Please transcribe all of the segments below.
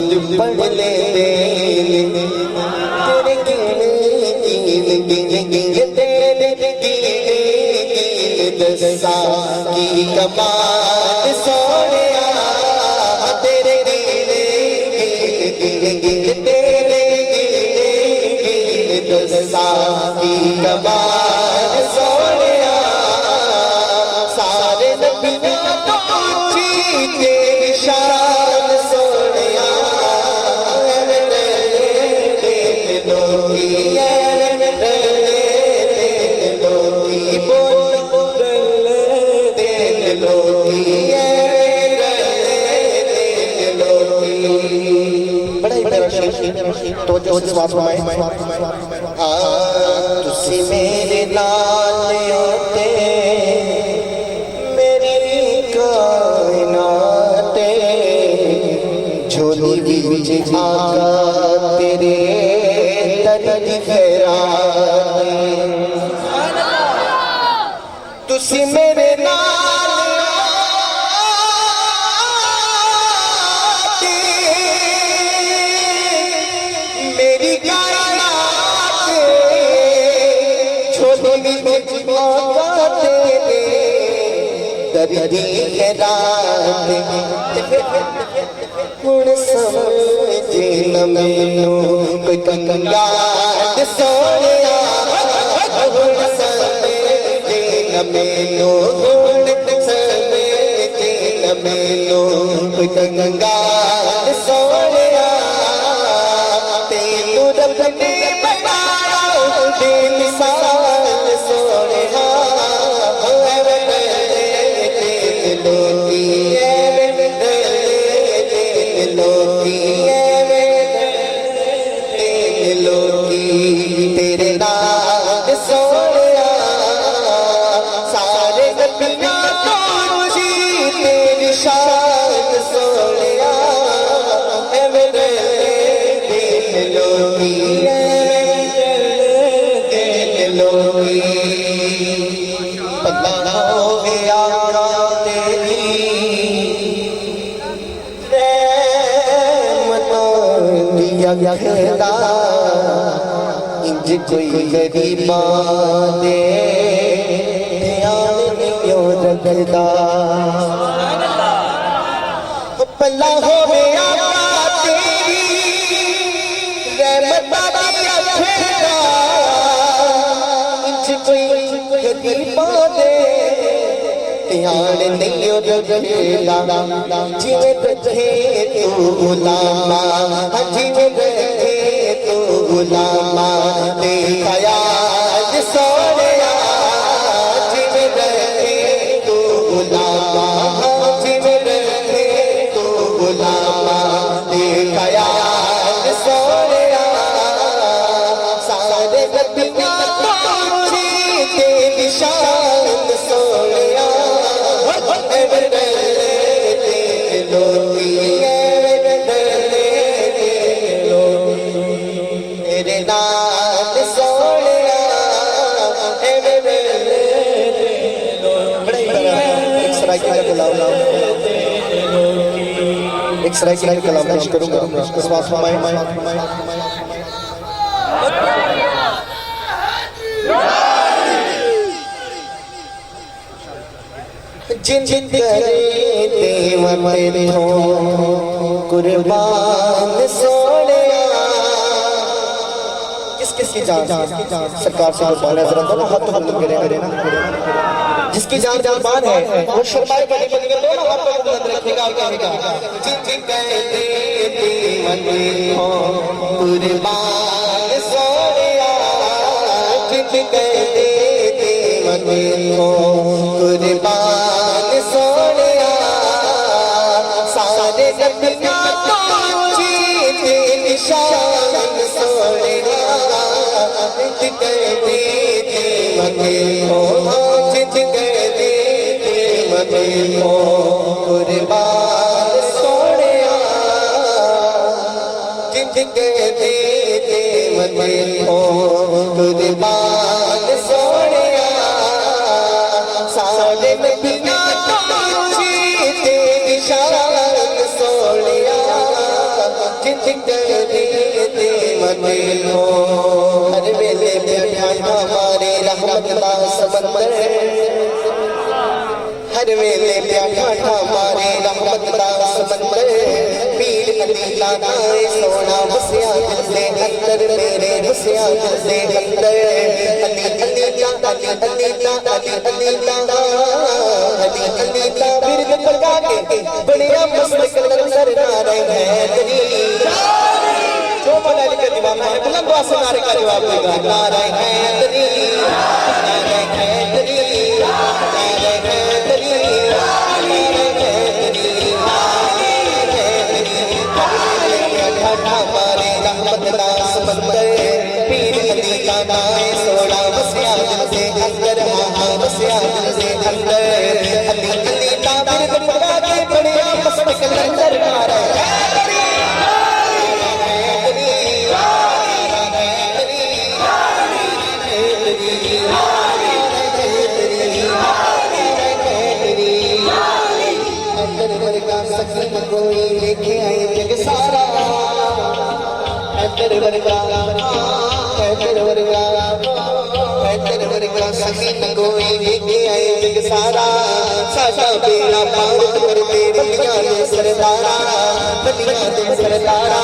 پڑھ لے تیرے دسا کی کمال سونیا تیرے دسا کی کمال سونیا سارے نبیوں تو چیتے شان سونیا تسی میرے نال ہوتے میری کائنات جھولی وچ آقا تیرے درد خیرات تسی میرے نال دردی خیرات ہن سمجھے نہ مینوں کوئی کنگار سونیا ہن سمجھے نہ مینوں سمجھے نہ مینوں کوئی کنگار سونیا تینوں رب نے بنایا بے مثال سونیا تیرے نال سونیا سارے نبیوں تو جی تیری شان سونیا اے میرے دل لوگی دل لوگی پتہ ہو گیا تیری یا کھیلا انج کوئی غریباں دے دھیان نہیں رکھدا پلا ہو گیا تیری رحمت دا کھیلا انج کوئی غریباں دے دھیان نہیں رکھدا جویں رکھے تو غلام جویں رکھے تو غلام دے خیال سونیا جویں رکھے تو غلام جویں رکھے تو غلام دے خیال سونیا سارے نبیوں تو جی تیری شان سونیا تیرے نال سونیا ایک سرائکی کا کلام ایک سرائکی کا کلام پیش کروں گا سواس فرمائیں جن جن کرے دیوان ہوں قربان سونیا کس کی جان سرکار سے قربان ہے ذرا دونوں ہاتھ ہاتھ کرے نا جس کی جان قربان ہے وہ شرمائے پڑے پڑے دونوں ہاتھ پر بلند رکھے گا کہے گا جن جن کرے دیوان ہوں قربان سونیا جن جن کرے دیوان ہوں قربان سونیا سارے نبیوں تو جی تیری شان سونیا جت گئے مگے ہو جت گئے مگے ہو قربان سونیا جت گئے مگے ہو قربان سونیا سارے نبیوں تو جی تیری شان سونیا جن دیتے مدد ہو ہر ویلے بیٹھا ہمارے رحمت کا سمندر ہر ویلے بیٹھا ہمارے رحمت کا سمندر پیر علی لانا سونا وسیا دل دے اندر میرے وسیا دل دے اندر علی علی لا علی علی لا علی علی لا علی علی لا ورد پڑھا کے بڑیا مست کلندر نعرہ حیدری جو مولا علی کا دیوانہ ہے بلند آواز سے نعرے کا جواب دے گا نعرہ حیدری نعرہ حیدری نعرہ حیدری ہمارے رحمت کا سمندر پیر علی کا نائے سوڑا وسیا دل سے اندر ہاں وسیا دل سے اندر علی علی کا ورد پڑھا کے بڑیا مست کلندر نعرہ حیدری سکین کوئی لے کے آئے جگ سارا حیدر ورگا حیدر ورگا حیدر ورگا سکین کوئی لے کے آئے جگ سارا ساشا بیڑا پار کرتے بلیاں دے سردارا بلیاں دے سردارا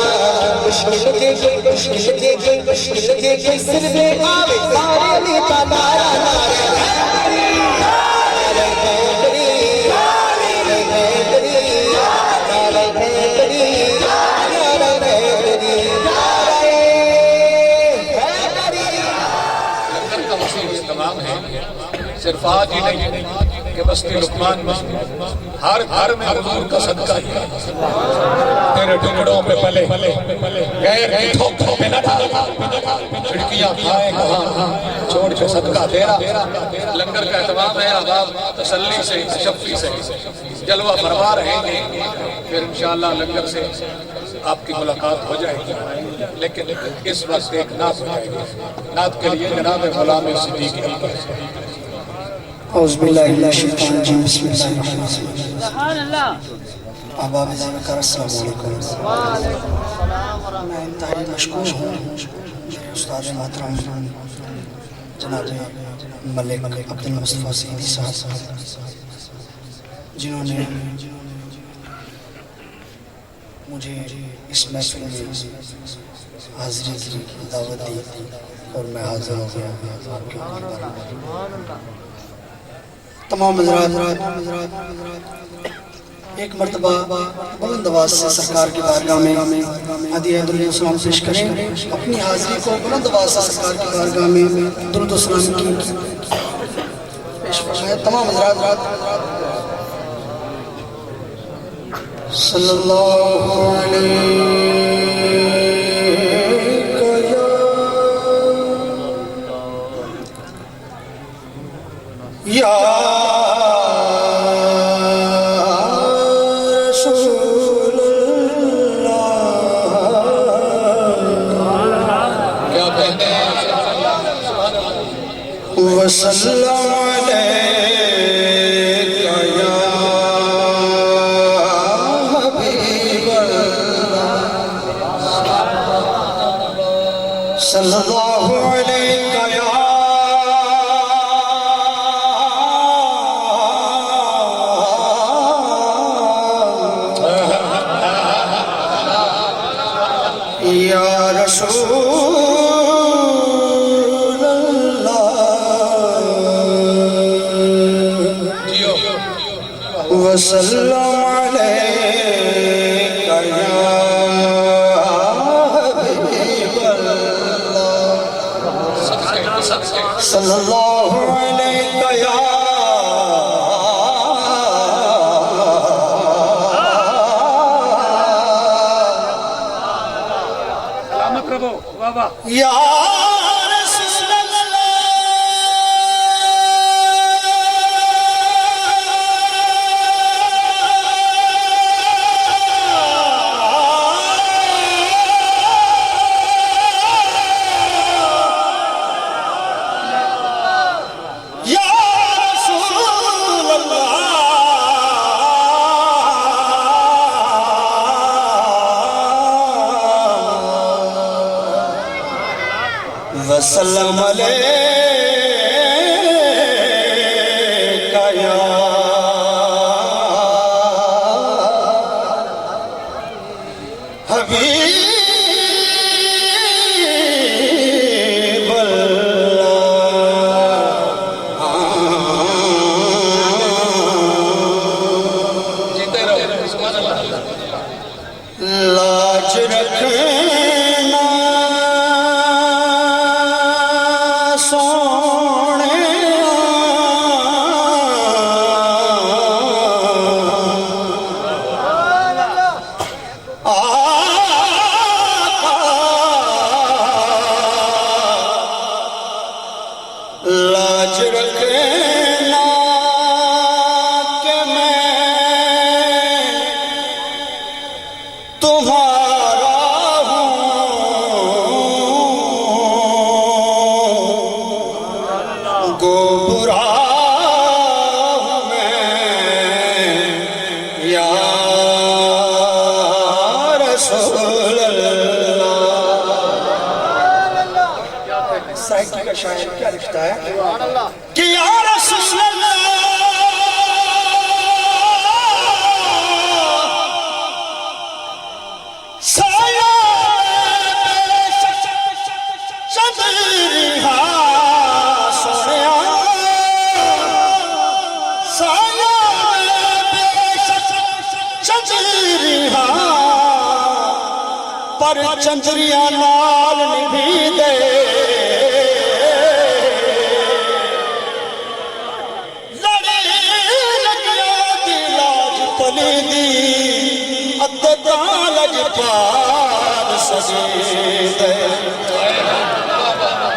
مشکل دے گئی مشکل دے گئی مشکل دے گئی سر دے آوے سارے لیتا نارا نارا صرف آج ہی نہیں کہ بستی لقمان میں ہر گھر میں حضور کا صدقہ ہی ہے تیرے ٹکڑوں پہ پلے غیر کی ٹھوکوں میں نہ ڈالا کھڑکیاں کھائے کہاں چھوڑ کے صدقہ تیرا لنگر کا اہتمام ہے احباب تسلی سے تشفی سے جلوہ فرما رہیں گے پھر انشاءاللہ لنگر سے آپ کی ملاقات ہو جائے گی لیکن اس وقت ایک نعت ہو جائے گی نعت کے لیے جناب غلام صدیق اعوذ باللہ من الشیطان الرجیم بسم اللہ الرحمن الرحیم سبحان اللہ احباب ذکر السلام علیکم میں انتہائی مشکور ہوں میرے استاد محترم جناب ملک عبد المصطفیٰ سیدی صاحب جنہوں نے مجھے اس محفل میں حاضری کی دعوت دی اور میں حاضر ہو گیا آپ کے تمام حضرات ایک مرتبہ بلند آواز سے سرکار کی بارگاہ میں ہدیہ درود و سلام پیش کریں اپنی حاضری کو بلند آواز سے سرکار کی بارگاہ میں درود و سلام کی پیش فرمائیں تمام حضرات صلی اللہ علیہ یا رسول اللہ کیا کہتے ہیں وسلم علیہ یا حبیب اللہ صلی اللہ علیہ یا یا رسول اللہ وسلم علیک یا حبیب اللہ صلی اللہ علیک یا یا رسول اللہ یا رسول اللہ وسلم علیکہ یا حبیب اللہ جیتے رہو سبحان اللہ لاج رکھنا سونے لاج رکھنا کہ میں تمہارا ہوں گو برا ہوں میں یا رسول اللہ سائیکی کا شاعر کیا لکھتا ہے کہ یا رسول اللہ سایہ چندریہا سونیا سایہ چندریہا پر چندریاں نال نبھی دے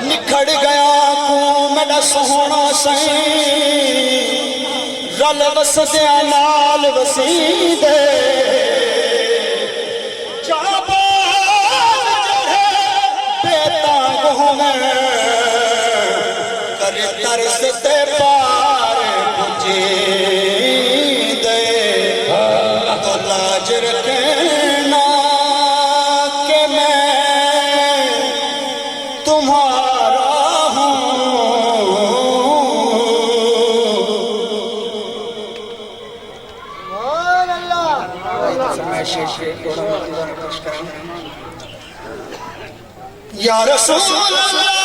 نکھڑ گیا کو میرا سونا سائیں رل وسدیاں نال وسیدے جابان جڑے بے تانگ ہوئے کر ترس تے پار پجی دے تو لاج رکھنا کہ میں تمہارا ہوں یا رسول اللہ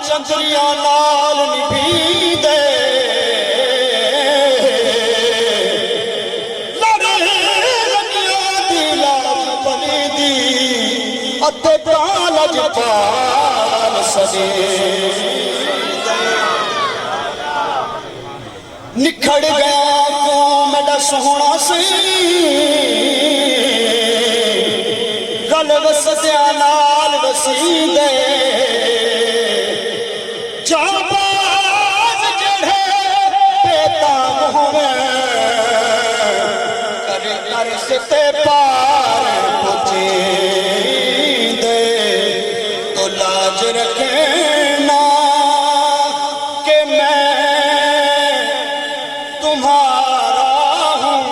چندریاں نال نبھی دے لڑے لگیاں دی لاج بنی دی اتے پالج پال سدی نکھڑ گیا کو میرا سونا سی گل وسدیاں نال وسیدے جاباز جڑے بے تانگ ہوئے کر ترس تے پار پجی دے تو لاج رکھنا کہ میں تمہارا ہوں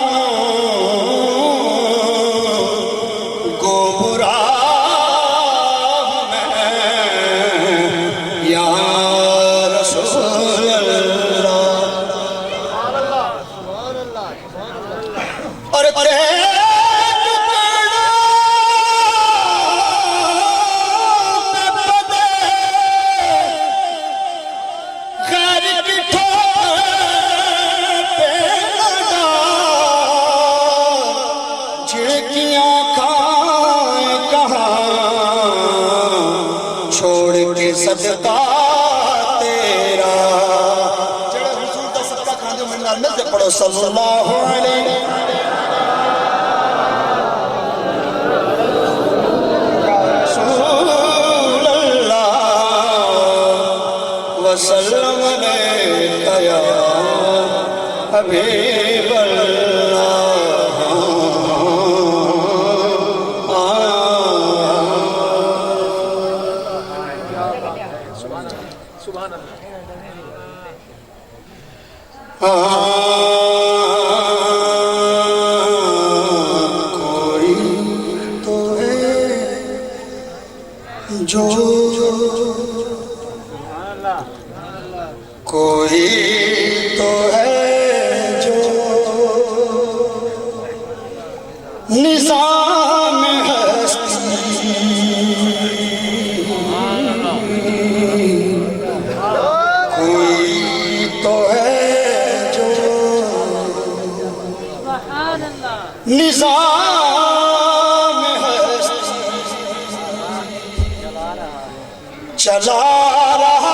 گو برا ہوں میں یا اور چھوڑ کے صدقہ تیرا جڑے حضور دا صدقہ کھاندے ہو منال مل دے پڑھو صلی اللہ علیہ رسول اللہ وسلم علیک یا حبیب کوئی تو ہے جو کوئی تو ہے جو نظام ہستی کوئی تو ہے جو نظام ہستی چلا رہا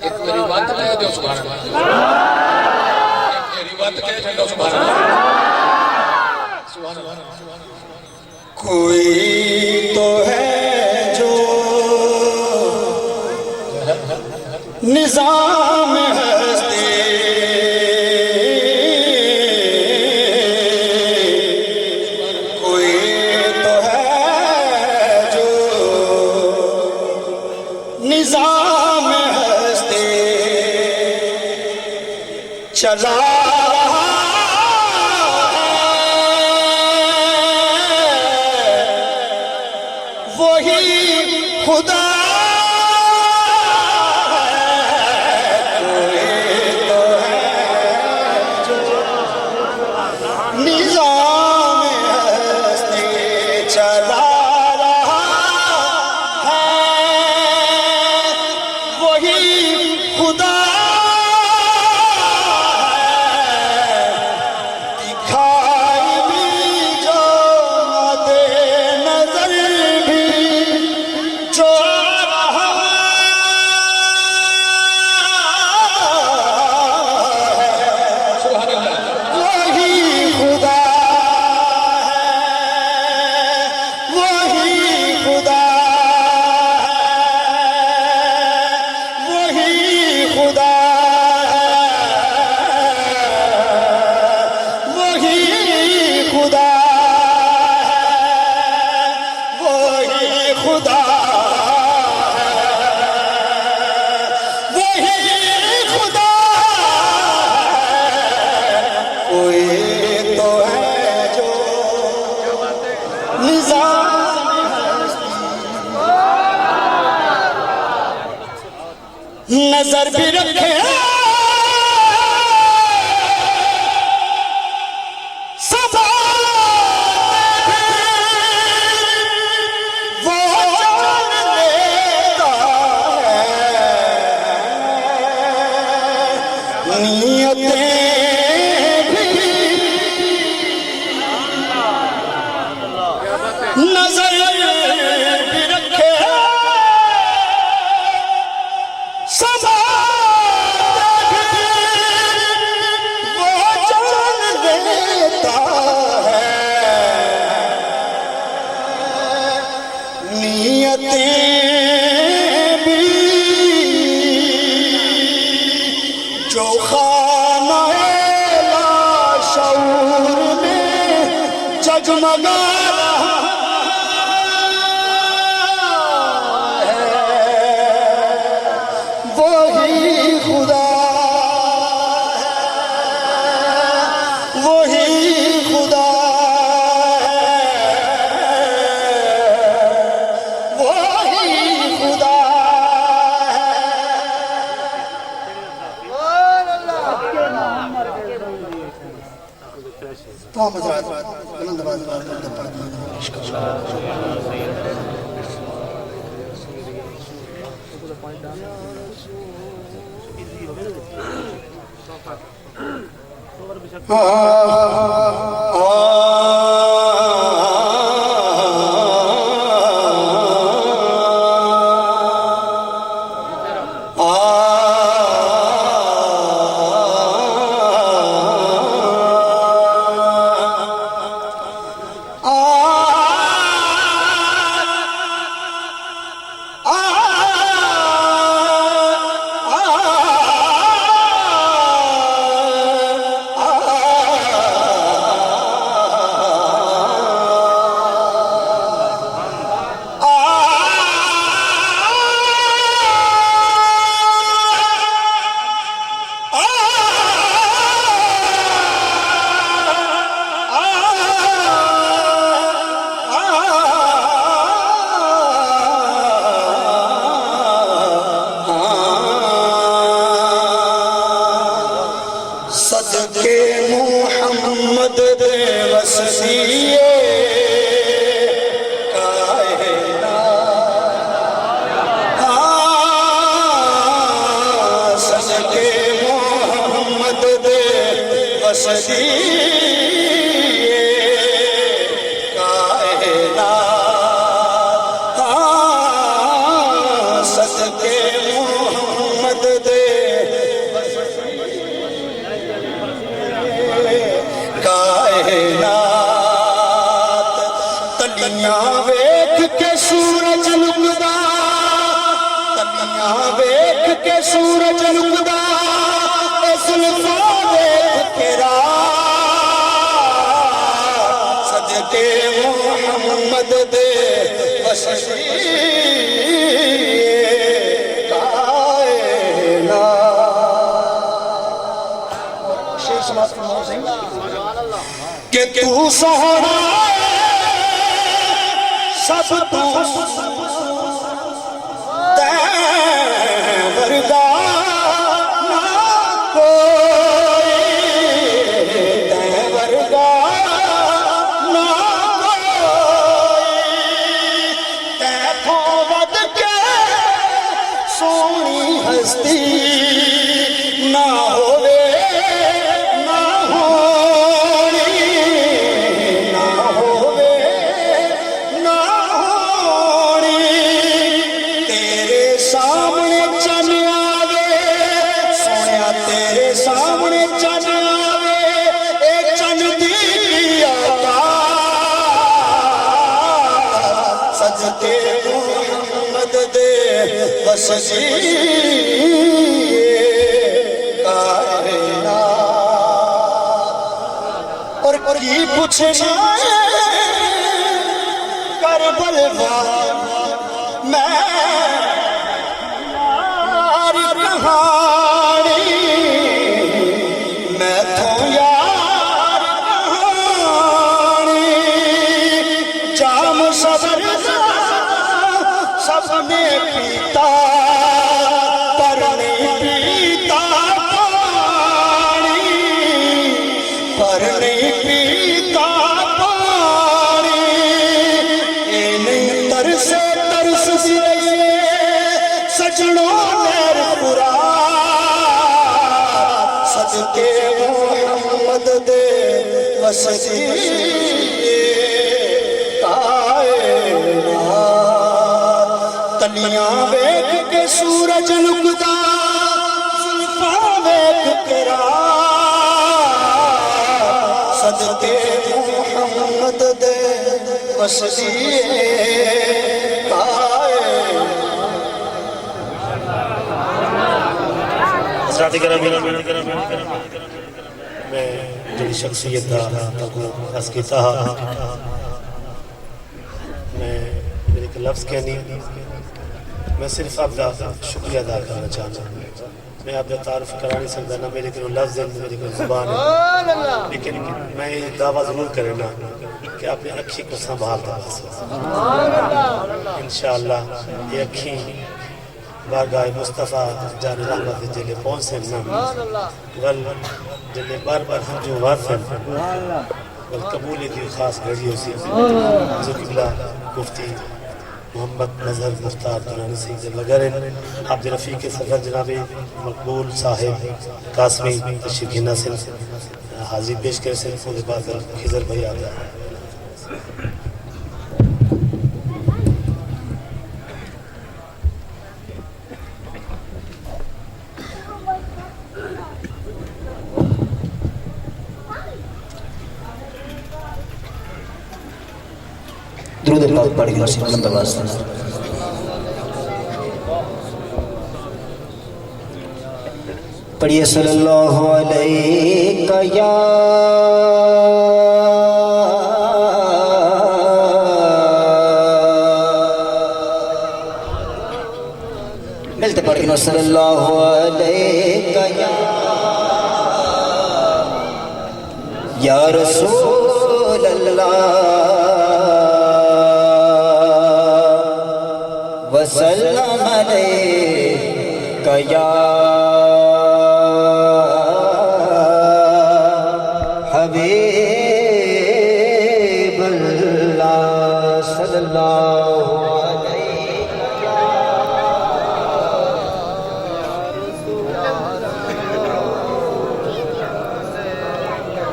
ایک میری بات کہہ دو سبحان اللہ، ایک میری بات کہہ دو سبحان اللہ، سبحان اللہ۔ کوئی تو ہے جو نظام ہستی کوئی تو ہے جو نظام ہستی چلا رہا وہی خدا نظر بھی رکھے صفا وہ جان لیتا ہے نیتیں بھی نظر بھی رکھے جو خانہ لاشعور میں جگمگا وہی خدا ہے وہی خدا تمام حضرات بلند آواز بات کرتے پڑھتے ہیں سورج لکدا زلفاں ویکھ کے صدقے محمد دے وسیع کائنات شیر سماعت فرماؤ سہی کہ تو سونا سب تو ورگا نہ کوئی ورگا نہ کوئی تیتھوں ود کے سونی ہستی نہ ہوئے نہ ہونی نہ ہوئے نہ ہونی تیرے سامنے تیرے سامنے چن آوے اے چن دی آقا صدقے محمد دے وسیع کائنات اور کی پوچھنا کربل میں سب نے پیتا پر نہیں پیتا پانی پر نہیں پیتا پانی اے نہیں ترسے ترس دیئے سجنوں نیر پورا صدقے محمد دے وسیع تلیاں ویکھ کے سورج لکدا زلفاں ویکھ کے صدقے محمد دے وسیع حضرات کرام میں جڑی شخصیت دا عرض کیتا میں میرے ایک لفظ کہنی میں صرف آپ کا شکریہ ادا کرنا چاہتا ہوں میں آپ کا تعارف کرا نہیں سکتا نہ میرے کو لفظ ہے میرے کو زبان ہے لیکن میں یہ دعویٰ ضرور کرنا کہ آپ نے اکھی کو سنبھالتا انشاءاللہ یہ اکھی بارگاہ مصطفیٰ جان رحمت جلے پہنچ سے ول جلے بار بار ہم جو وارفن والقبول دی خاص گھڑی ہو سی حضور قبلہ مفتی محمد مظہر مختار دورانی سنگھ وغیرہ عبد رفیق صدر جناب مقبول صاحب قاسمی تشریف گھنا سے حاضری پیش کرے سے خود بعد خضر بھائی آ گیا درود پاک پڑھ کے نصیب بلند آواز سے پڑھیے صلی اللہ علیہ یا ملتے پڑھ کے صلی اللہ علیہ یا رسول اللہ وسلم علیک یا حبیب اللہ صلی اللہ علیہ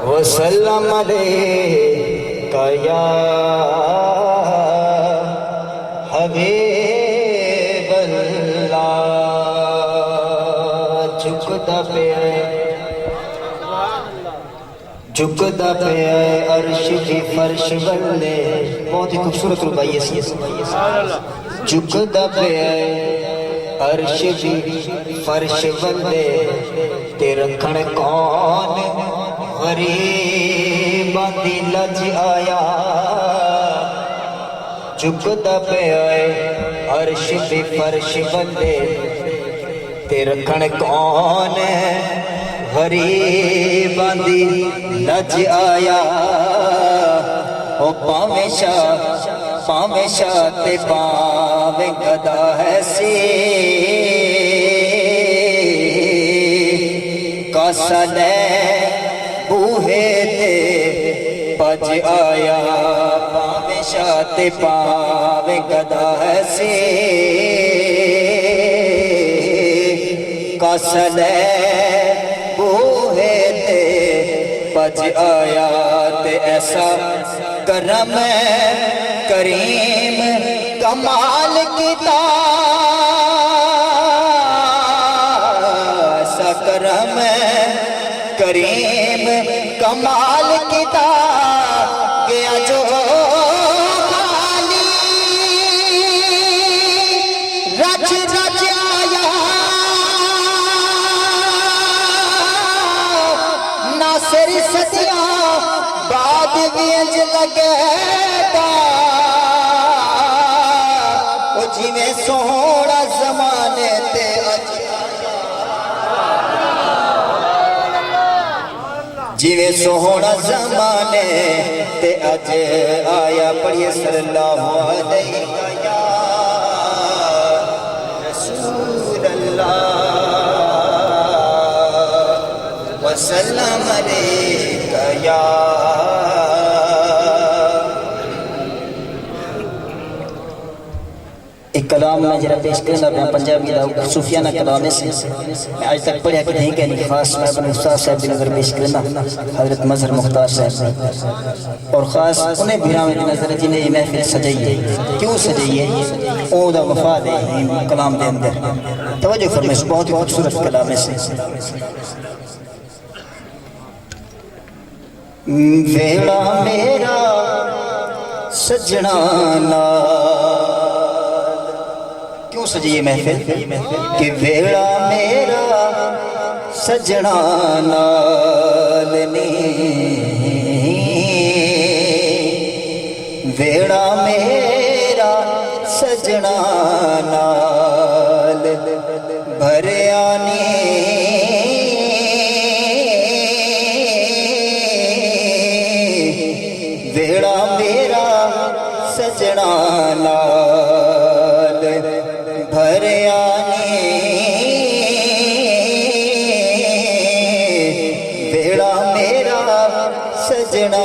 وسلم علیک یا حبیب اللہ جھکتا پہ عرش کی فرش بلے بہت ہی خوبصورت ربائی ہے جھکتا پہ عرش کی فرش بلے تیرا کھڑ کون غریب دی لج آیا جھکتا پہ عرش کی فرش بلے تیرا کھڑ کون غریباں دی لج آیا او پاویں شاہ تے پاویں گدا ہے سی کاسا لے بوہے تے پج آیا پاویں شاہ تے پاویں گدا ہے سی کاسا لے بوہے تے پج آیا تے ایسا کرم کریم کمال کیتا ایسا کرم کریم کمال کیتا گیا جو خالی رچ رچ آیا ناصر صدیاں بعد وینج لگے گا او جویں سوہنا زمانے تے اج جویں سوہنا زمانے تے اج آیا پڑھیے صلی اللہ علیہ یا رسول اللہ وسلم علیک یا ایک کلام میں جرا پیش کرنا میں پنجابی دا صوفیانہ کلام ہے میں آج تک پڑھیا کہ نہیں کہنی خاص میں اپنے استاد صاحب کی نظر پیش کرنا حضرت مظہر مختار صاحب اور خاص انہیں بھیراویں کی نظر جنہیں یہ محفل سجائی ہے کیوں سجائی ہے او دا وفاد ہے کلام دے اندر توجہ فرمائے بہت ہی خوبصورت کلام ہے ویڑا میرا سجنا نال کیوں سجیے محفل کہ ویڑا میرا سجنا نال نی ویڑا میرا سجنا نال بھریا نی ویڑا میرا سجنا نال بھریا نی ویڑا میرا سجنا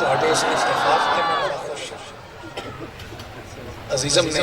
ਤੁਹਾਡੇ ਇਸ ਇਤਫਾਕ ਤੇ ਮੈਂ ਬੜਾ ਖੁਸ਼ ਹਾਂ। ਅਜ਼ੀਜ਼ਮ ਨੇ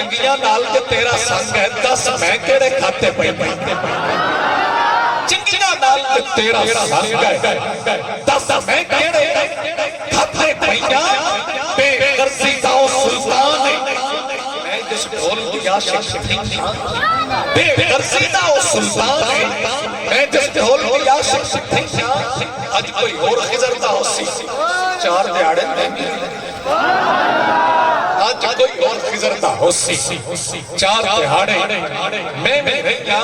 چنگیاں نال کے تیرا سنگ ہے دس میں کیڑے کھاتے پہ چنگیاں نال کے تیرا سنگ ہے دس میں کیڑے کھاتے پہ بے غرضی دا سلطان میں جس ڈھول دی عاشق تھی بے غرضی دا سلطان میں جس ڈھول دی عاشق تھی اج کوئی اور خضر دا ہو سی چار دیاڑے میں آج کوئی اور خضر دا ہو سی چار دیاڑے میں رہیا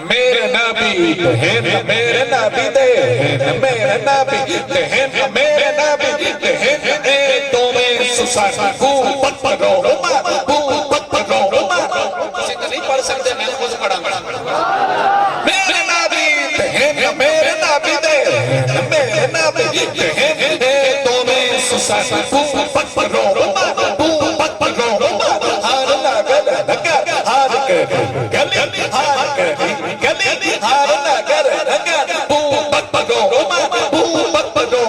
میرے نبی دہن میرے نبی دہن میرے نبی دہن میرے نبی دہن اے تو میں سسان کو پت پرو پت پرو کسی تو نہیں پڑھ سکتے میں خود پڑھا میرے نبی دہن میرے نبی دہن میرے نبی دہن اے تو میں سسان کو پت پرو پت پرو ہار لگر لگر ہار کر گلی ہار کر گلی ہار لگر لگر پت پرو پت پرو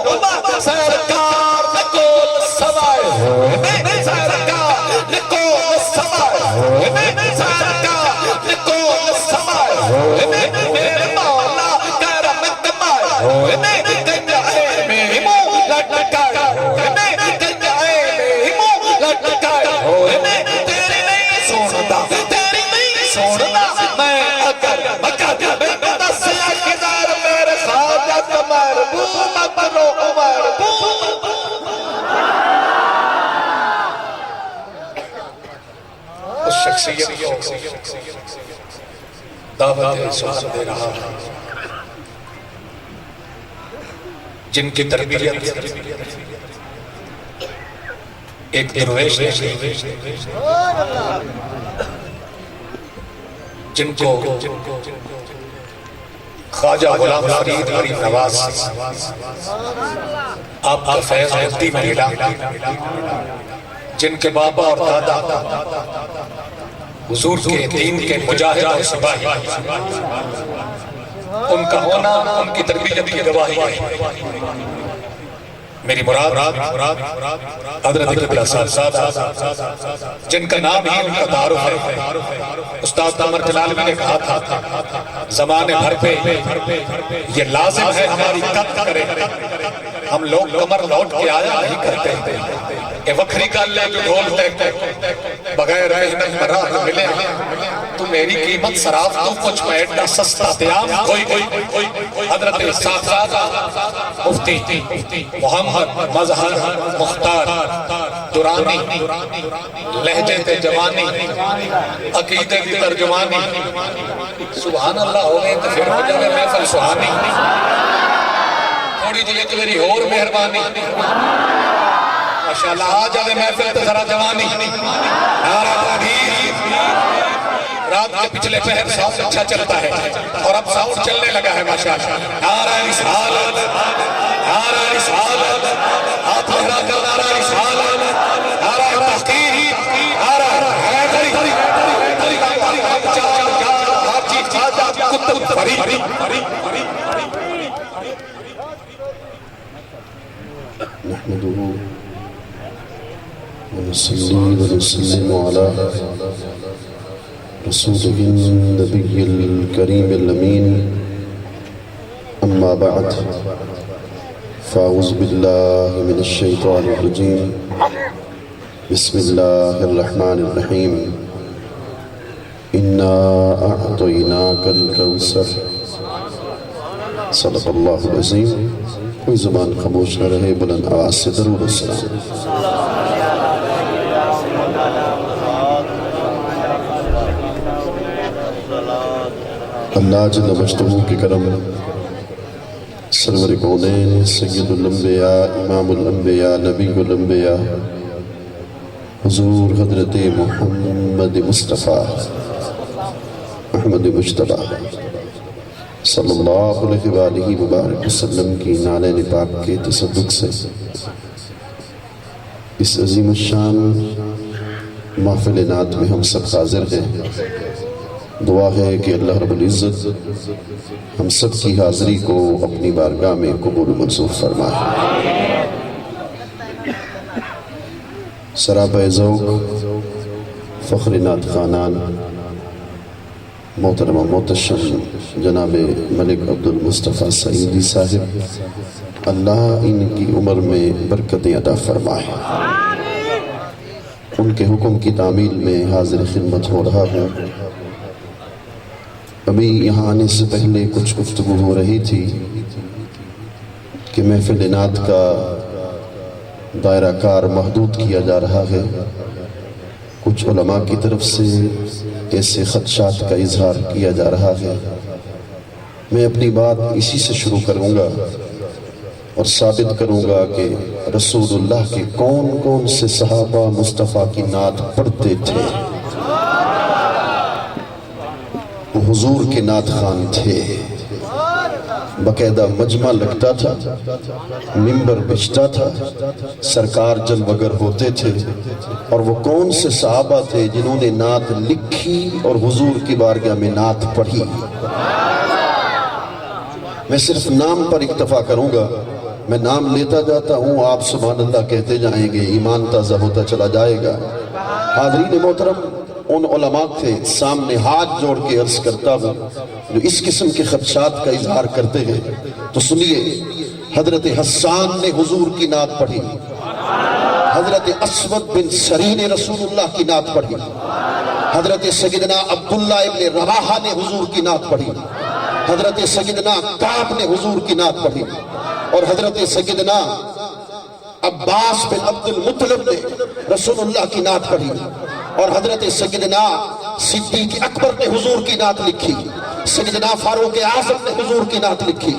سرکار نکول سوائے سرکار نکول سوائے سرکار نکول سوائے میرے مولا کرم کمائے میرے کنجائے میں مو لٹکائے میرے کنجائے میں مو لٹکائے میں تیری نہیں سوڑتا تیری نہیں سوڑتا میں اگر مکہ میں دسیا کدار میرے خواجہ مربوط برو مربوط اس شخصیت کو دعوت سبحان دے رہا جن کی تربیت ایک درویش نے جن کو خواجہ غلام فرید غریب نواز آپ کا فیض مفتی میں ملا جن کے بابا اور دادا حضور کے دین کے مجاہد اور سپاہی ان کا ہونا ان کی تربیت کی گواہی ہے میری مراد حضرت قبلہ صاحب جن کا نام ہی ان کا تعارف ہے استاد عمر جلالوی نے کہا تھا زمانے بھر پہ یہ لازم ہے ہماری قد کرے ہم لوگ کمر لوٹ کے آیا نہیں کرتے اے وکھری کا اللہ جو ڈھول تے بغیر محنت مرا ملے تو میری قیمت صراف تو کچھ میں ایڈا سستا تیام کوئی حضرت صاحب مفتی محمد مظہر مختار دورانی لہجے تے جوانی عقیدے کی ترجمانی سبحان اللہ ہو گئے تو پھر ہو جائے محفل سہانی تھوڑی جی ایک میری اور مہربانی ماشاءاللہ آ جائے محفل تو ذرا جوانی نعرہ تکبیر رات کے پچھلے پہر ساؤنڈ اچھا چلتا ہے اور اب ساؤنڈ چلنے لگا ہے ماشاءاللہ نعرہ رسالت نعرہ رسالت ہاتھ لہرا کر نعرہ رسالت نعرہ تحقیق نعرہ حیدری ہر چیز کتب فریق نحمده ونصلي ونسلم على رسوله النبي الكريم الأمين أما بعد فأعوذ بالله من الشيطان الرجيم بسم الله الرحمن الرحيم إنا أعطيناك الكوثر صدق الله العظيم کوئی زبان خاموش نہ رہے بلند آواز سے درود السلام اللہ جل مجدہ کے کرم سرور کونین سید الانبیاء امام الانبیاء نبی الانبیاء حضور حضرت محمد مصطفیٰ احمد مجتبہ صلی اللہ علیہ وآلہ وبارک وسلم کی نالین پاک کے تصدق سے اس عظیم الشان محفل نعت میں ہم سب حاضر ہیں دعا ہے کہ اللہ رب العزت ہم سب کی حاضری کو اپنی بارگاہ میں قبول و منظور فرمائے سراپہ ذوق فخر نعت خوانان محترم محتشم جناب ملک عبد المصطفیٰ سعیدی صاحب، اللہ ان کی عمر میں برکتیں عطا فرمائے۔ ان کے حکم کی تعمیل میں حاضر خدمت ہو رہا ہوں۔ ابھی یہاں آنے سے پہلے کچھ گفتگو ہو رہی تھی کہ محفل نعت کا دائرہ کار محدود کیا جا رہا ہے۔ کچھ علماء کی طرف سے ایسے خدشات کا اظہار کیا جا رہا ہے۔ میں اپنی بات اسی سے شروع کروں گا اور ثابت کروں گا کہ رسول اللہ کے کون کون سے صحابہ مصطفیٰ کی نعت پڑھتے تھے۔ وہ حضور کے نعت خوان تھے، باقاعدہ مجمع لگتا تھا، منبر بچتا تھا، سرکار جلوگر ہوتے تھے۔ اور وہ کون سے صحابہ تھے جنہوں نے نعت لکھی اور حضور کی بارگاہ میں نعت پڑھی۔ میں صرف نام پر اکتفا کروں گا، میں نام لیتا جاتا ہوں، آپ سبحان اللہ کہتے جائیں گے، ایمان تازہ ہوتا چلا جائے گا۔ حاضرین محترم، ان علماء کے سامنے ہاتھ جوڑ کے عرض کرتا ہوں جو اس قسم کے خدشات کا اظہار کرتے ہیں تو سنیے، حضرت حسان نے حضور کی نعت پڑھی، حضرت اسود بن سری نے رسول اللہ کی نعت پڑھی، حضرت سیدنا عبداللہ ابن رواحہ نے حضور کی نعت پڑھی، حضرت سیدنا کعب نے حضور کی نعت پڑھی، اور حضرت سیدنا عباس بن عبد المطلب نے رسول اللہ کی نعت پڑھی، اور حضرت سیدنا صدیق اکبر نے حضور کی نعت لکھی، سیدنا فاروق اعظم نے حضور کی نعت لکھی،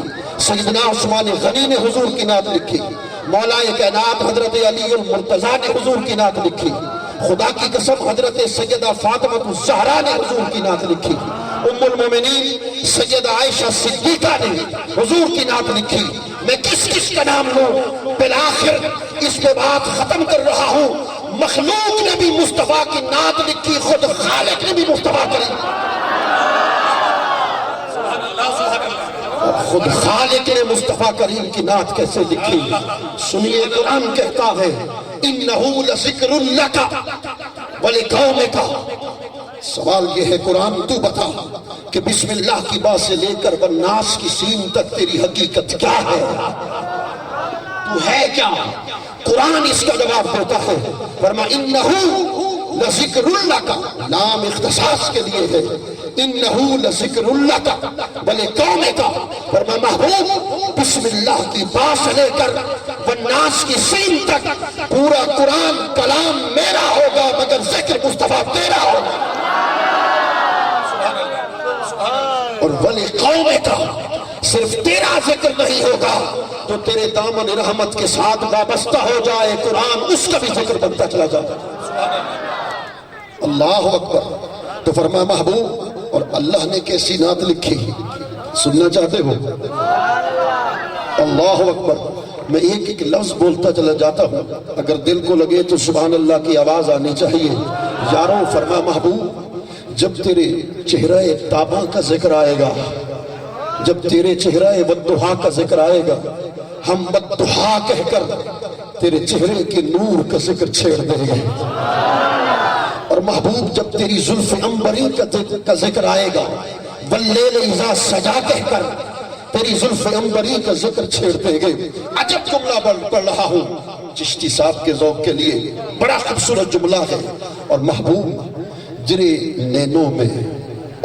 سیدنا عثمان غنی نے حضور کی نعت لکھی، مولا کائنات حضرت علی المرتضیٰ نے حضور کی نعت لکھی، خدا کی قسم حضرت سیدہ فاطمہ الزہرا نے حضور کی نعت لکھی، ام المومنین سیدہ عائشہ صدیقہ نے حضور کی نعت لکھی۔ میں کس کس کا نام لوں؟ بالآخر اس پہ بات ختم کر رہا ہوں، مخلوق نے بھی مصطفیٰ کی نعت لکھی، خود خالق نے بھی مصطفیٰ کی، خود خالق نے مصطفیٰ کریم کی نعت کیسے لکھی؟ سنیے، قرآن کہتا ہے اِنَّهُ لَذِكْرٌ لَكَ وَلِقَوْمِكَ۔ سوال یہ ہے قرآن تو بتا کہ بسم اللہ کی با سے لے کر والناس کی سین تک تیری حقیقت کیا ہے؟ تو ہے کیا؟ قرآن اس کا جواب دیتا ہے، فرما اِنَّهُ لَذِكْرٌ لَكَ، نام اختصاص کے لیے ہے، اِنَّهُ لَذِكْرٌ لَكَ وَلِقَوْمِكَ، فرما محبوب بسم اللہ کی با سے لے کر والناس کی سین تک پورا قرآن کلام میرا ہوگا مگر ذکر مصطفیٰ تیرا ہوگا، اور وَلِقَوْمِكَ صرف تیرا ذکر نہیں ہوگا تو تیرے دامن رحمت کے ساتھ وابستہ ہو جائے قرآن، اس کا بھی ذکر بنتا چلا جائے۔ اللہ اکبر۔ تو فرمایا محبوب، اور اللہ نے کیسی نعت لکھی سننا چاہتے ہو؟ اللہ اکبر۔ میں ایک ایک لفظ بولتا چلا جاتا ہوں، اگر دل کو لگے تو سبحان اللہ کی آواز آنی چاہیے۔ یاروں، فرمایا محبوب جب تیرے چہرہ تاباں کا ذکر آئے گا، جب تیرے چہرہ والضحیٰ کا ذکر آئے گا، ہم والضحیٰ کہہ کر تیرے چہرے کے نور کا ذکر چھیڑ دیں گے۔ اور محبوب جب تیری زلف عنبری کا ذکر آئے گا، واللیل اذا سجا کہہ کر تیری زلف عنبری کا ذکر چھیڑ دیں گے۔ عجب جملہ پڑھ رہا ہوں چشتی صاحب کے ذوق کے لیے، بڑا خوبصورت جملہ ہے۔ اور محبوب جرے نینوں میں،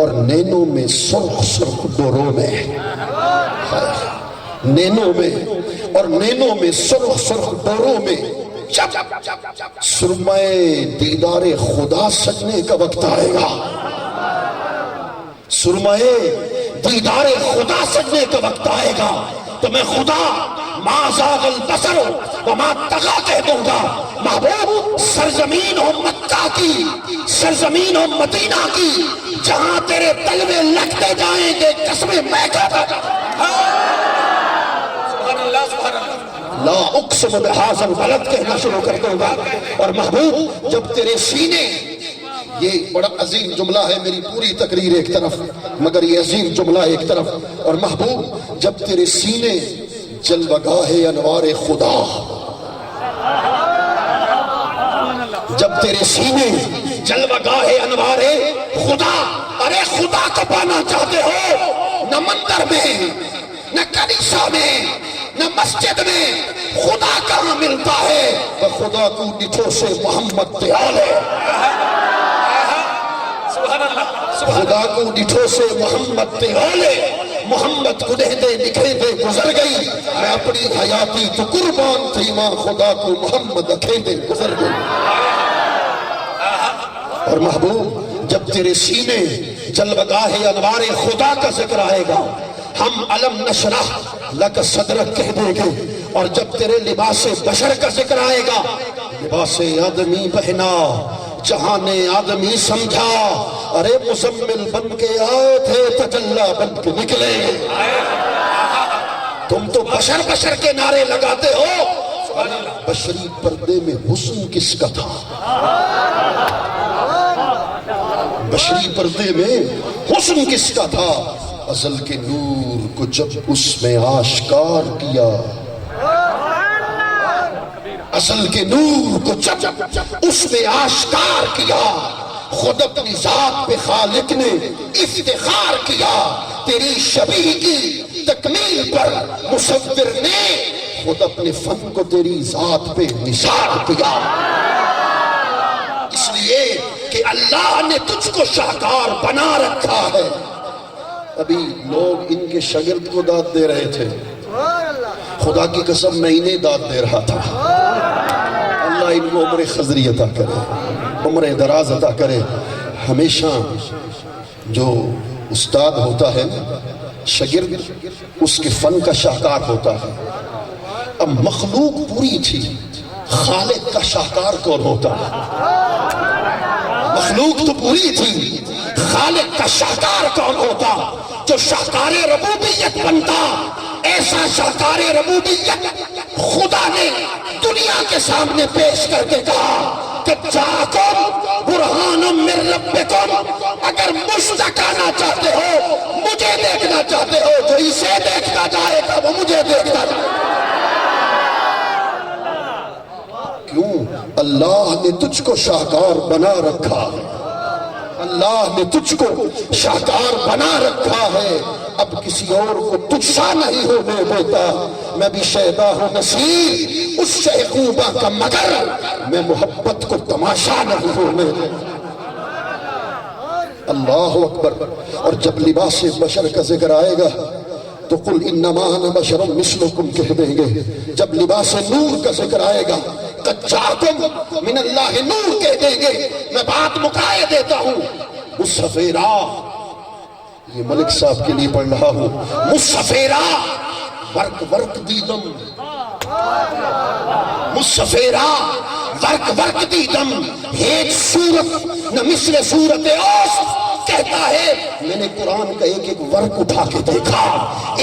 اور نینوں میں سرخ سرخ ڈوروں میں، نینوں میں اور نینوں میں سرخ سرخ ڈوروں میں جب سرمائے دیدار خدا سجنے کا وقت آئے گا، سرمائے دیدار خدا سجنے کا وقت آئے گا تو میں خدا ما زاغ البصر وما طغى کہہ دوں گا۔ محبوب سرزمین ہو مکہ کی، سرزمین ہو مدینہ کی، جہاں تیرے تلوے لگتے جائیں گے قسمیں میں کہتا لا اقسم بہذا البلد کہنا شروع کر دوں گا۔ اور محبوب جب تیرے سینے، یہ بڑا عظیم جملہ ہے، میری پوری تقریر ایک طرف مگر یہ عظیم جملہ ایک طرف، اور محبوب جب تیرے سینے جلوگاہ انوار خدا، جب تیرے سینے جلوہ گاہ انوار خدا. ارے خدا کو پانا چاہتے ہو نہ مندر میں نہ کنیسہ میں نہ مسجد میں. خدا کہاں ملتا ہے؟ خدا کو ڈٹھو سے محمد تیال ہے. خدا کو ڈٹھو سے محمد تیال ہے. محمد کو دہدے لکھے دے گزر گئی. میں اپنی حیاتی تو قربان تھی ماں خدا کو محمد اکھے دے گزر گئی. اور محبوب جب تیرے سینے جلوہ گاہ انوار خدا کا ذکر آئے گا ہم علم نشرح لک صدرک کہہ دیں گے. اور جب تیرے لباس بشر کا ذکر آئے گا لباس آدمی پہنا جہان آدمی سمجھا. ارے مزمل بن کے آئے تھے تجلی بن کے نکلے. تم تو بشر بشر کے نعرے لگاتے ہو. بشری پردے میں حسن کس کا تھا؟ بشری پردے میں حسن کس کا تھا؟ ازل کے نور کو جب اس میں آشکار کیا. ازل کے نور کو جب اس میں آشکار کیا. خود اپنی ذات پہ خالق نے افتخار کیا. تیری شبیہ کی تکمیل پر مصور نے خود اپنے فن کو تیری ذات پہ نثار کیا. اس لیے کہ اللہ نے تجھ کو شاہکار بنا رکھا ہے. ابھی لوگ ان کے شاگرد کو داد دے رہے تھے. خدا کی قسم میں انہیں داد دے رہا تھا. اللہ ان کو عمر خضری عطا کرے, عمر دراز عطا کرے. ہمیشہ جو استاد ہوتا ہے شاگرد اس کے فن کا شاہکار ہوتا ہے. اب مخلوق پوری تھی, خالق کا شاہکار کون ہوتا ہے؟ مخلوق تو پوری تھی, خالق کا شاہکار کون ہوتا؟ جو شاہکار ربوبیت بنتا. ایسا شاہکار ربوبیت خدا نے دنیا کے سامنے پیش کر کے کہا کہ جاکم برہان من ربکم. اگر مجھ تک آنا چاہتے ہو, مجھے دیکھنا چاہتے ہو, جو اسے دیکھتا جائے گا وہ مجھے دیکھتا جائے گا. کیوں؟ اللہ نے تجھ کو شاہکار بنا رکھا ہے. اللہ نے تجھ کو شاہکار بنا رکھا ہے. اب کسی اور کو تجھ سا نہیں ہونے دیتا. میں بھی شیدا ہوں نصیب اس شیخوبہ کا, مگر میں محبت کو تماشا نہیں ہونے دیتا. اللہ اکبر. اور جب لباس بشر کا ذکر آئے گا تو قل انما انا بشر مثلکم کہہ دیں گے. جب لباس نور کا ذکر آئے گا قد جاءکم من اللہ نور کہہ دیں گے. میں بات مکائے دیتا ہوں. مصحف راہ, یہ ملک صاحب کے لیے پڑھ رہا ہوں. مصحف راہ ورک ورک دیدم, مصحف راہ ورک ورک دیدم. ایک صورت نہ مثل صورت اوست. کہتا ہے میں نے قرآن کا ایک ایک ورق اٹھا کے دیکھا,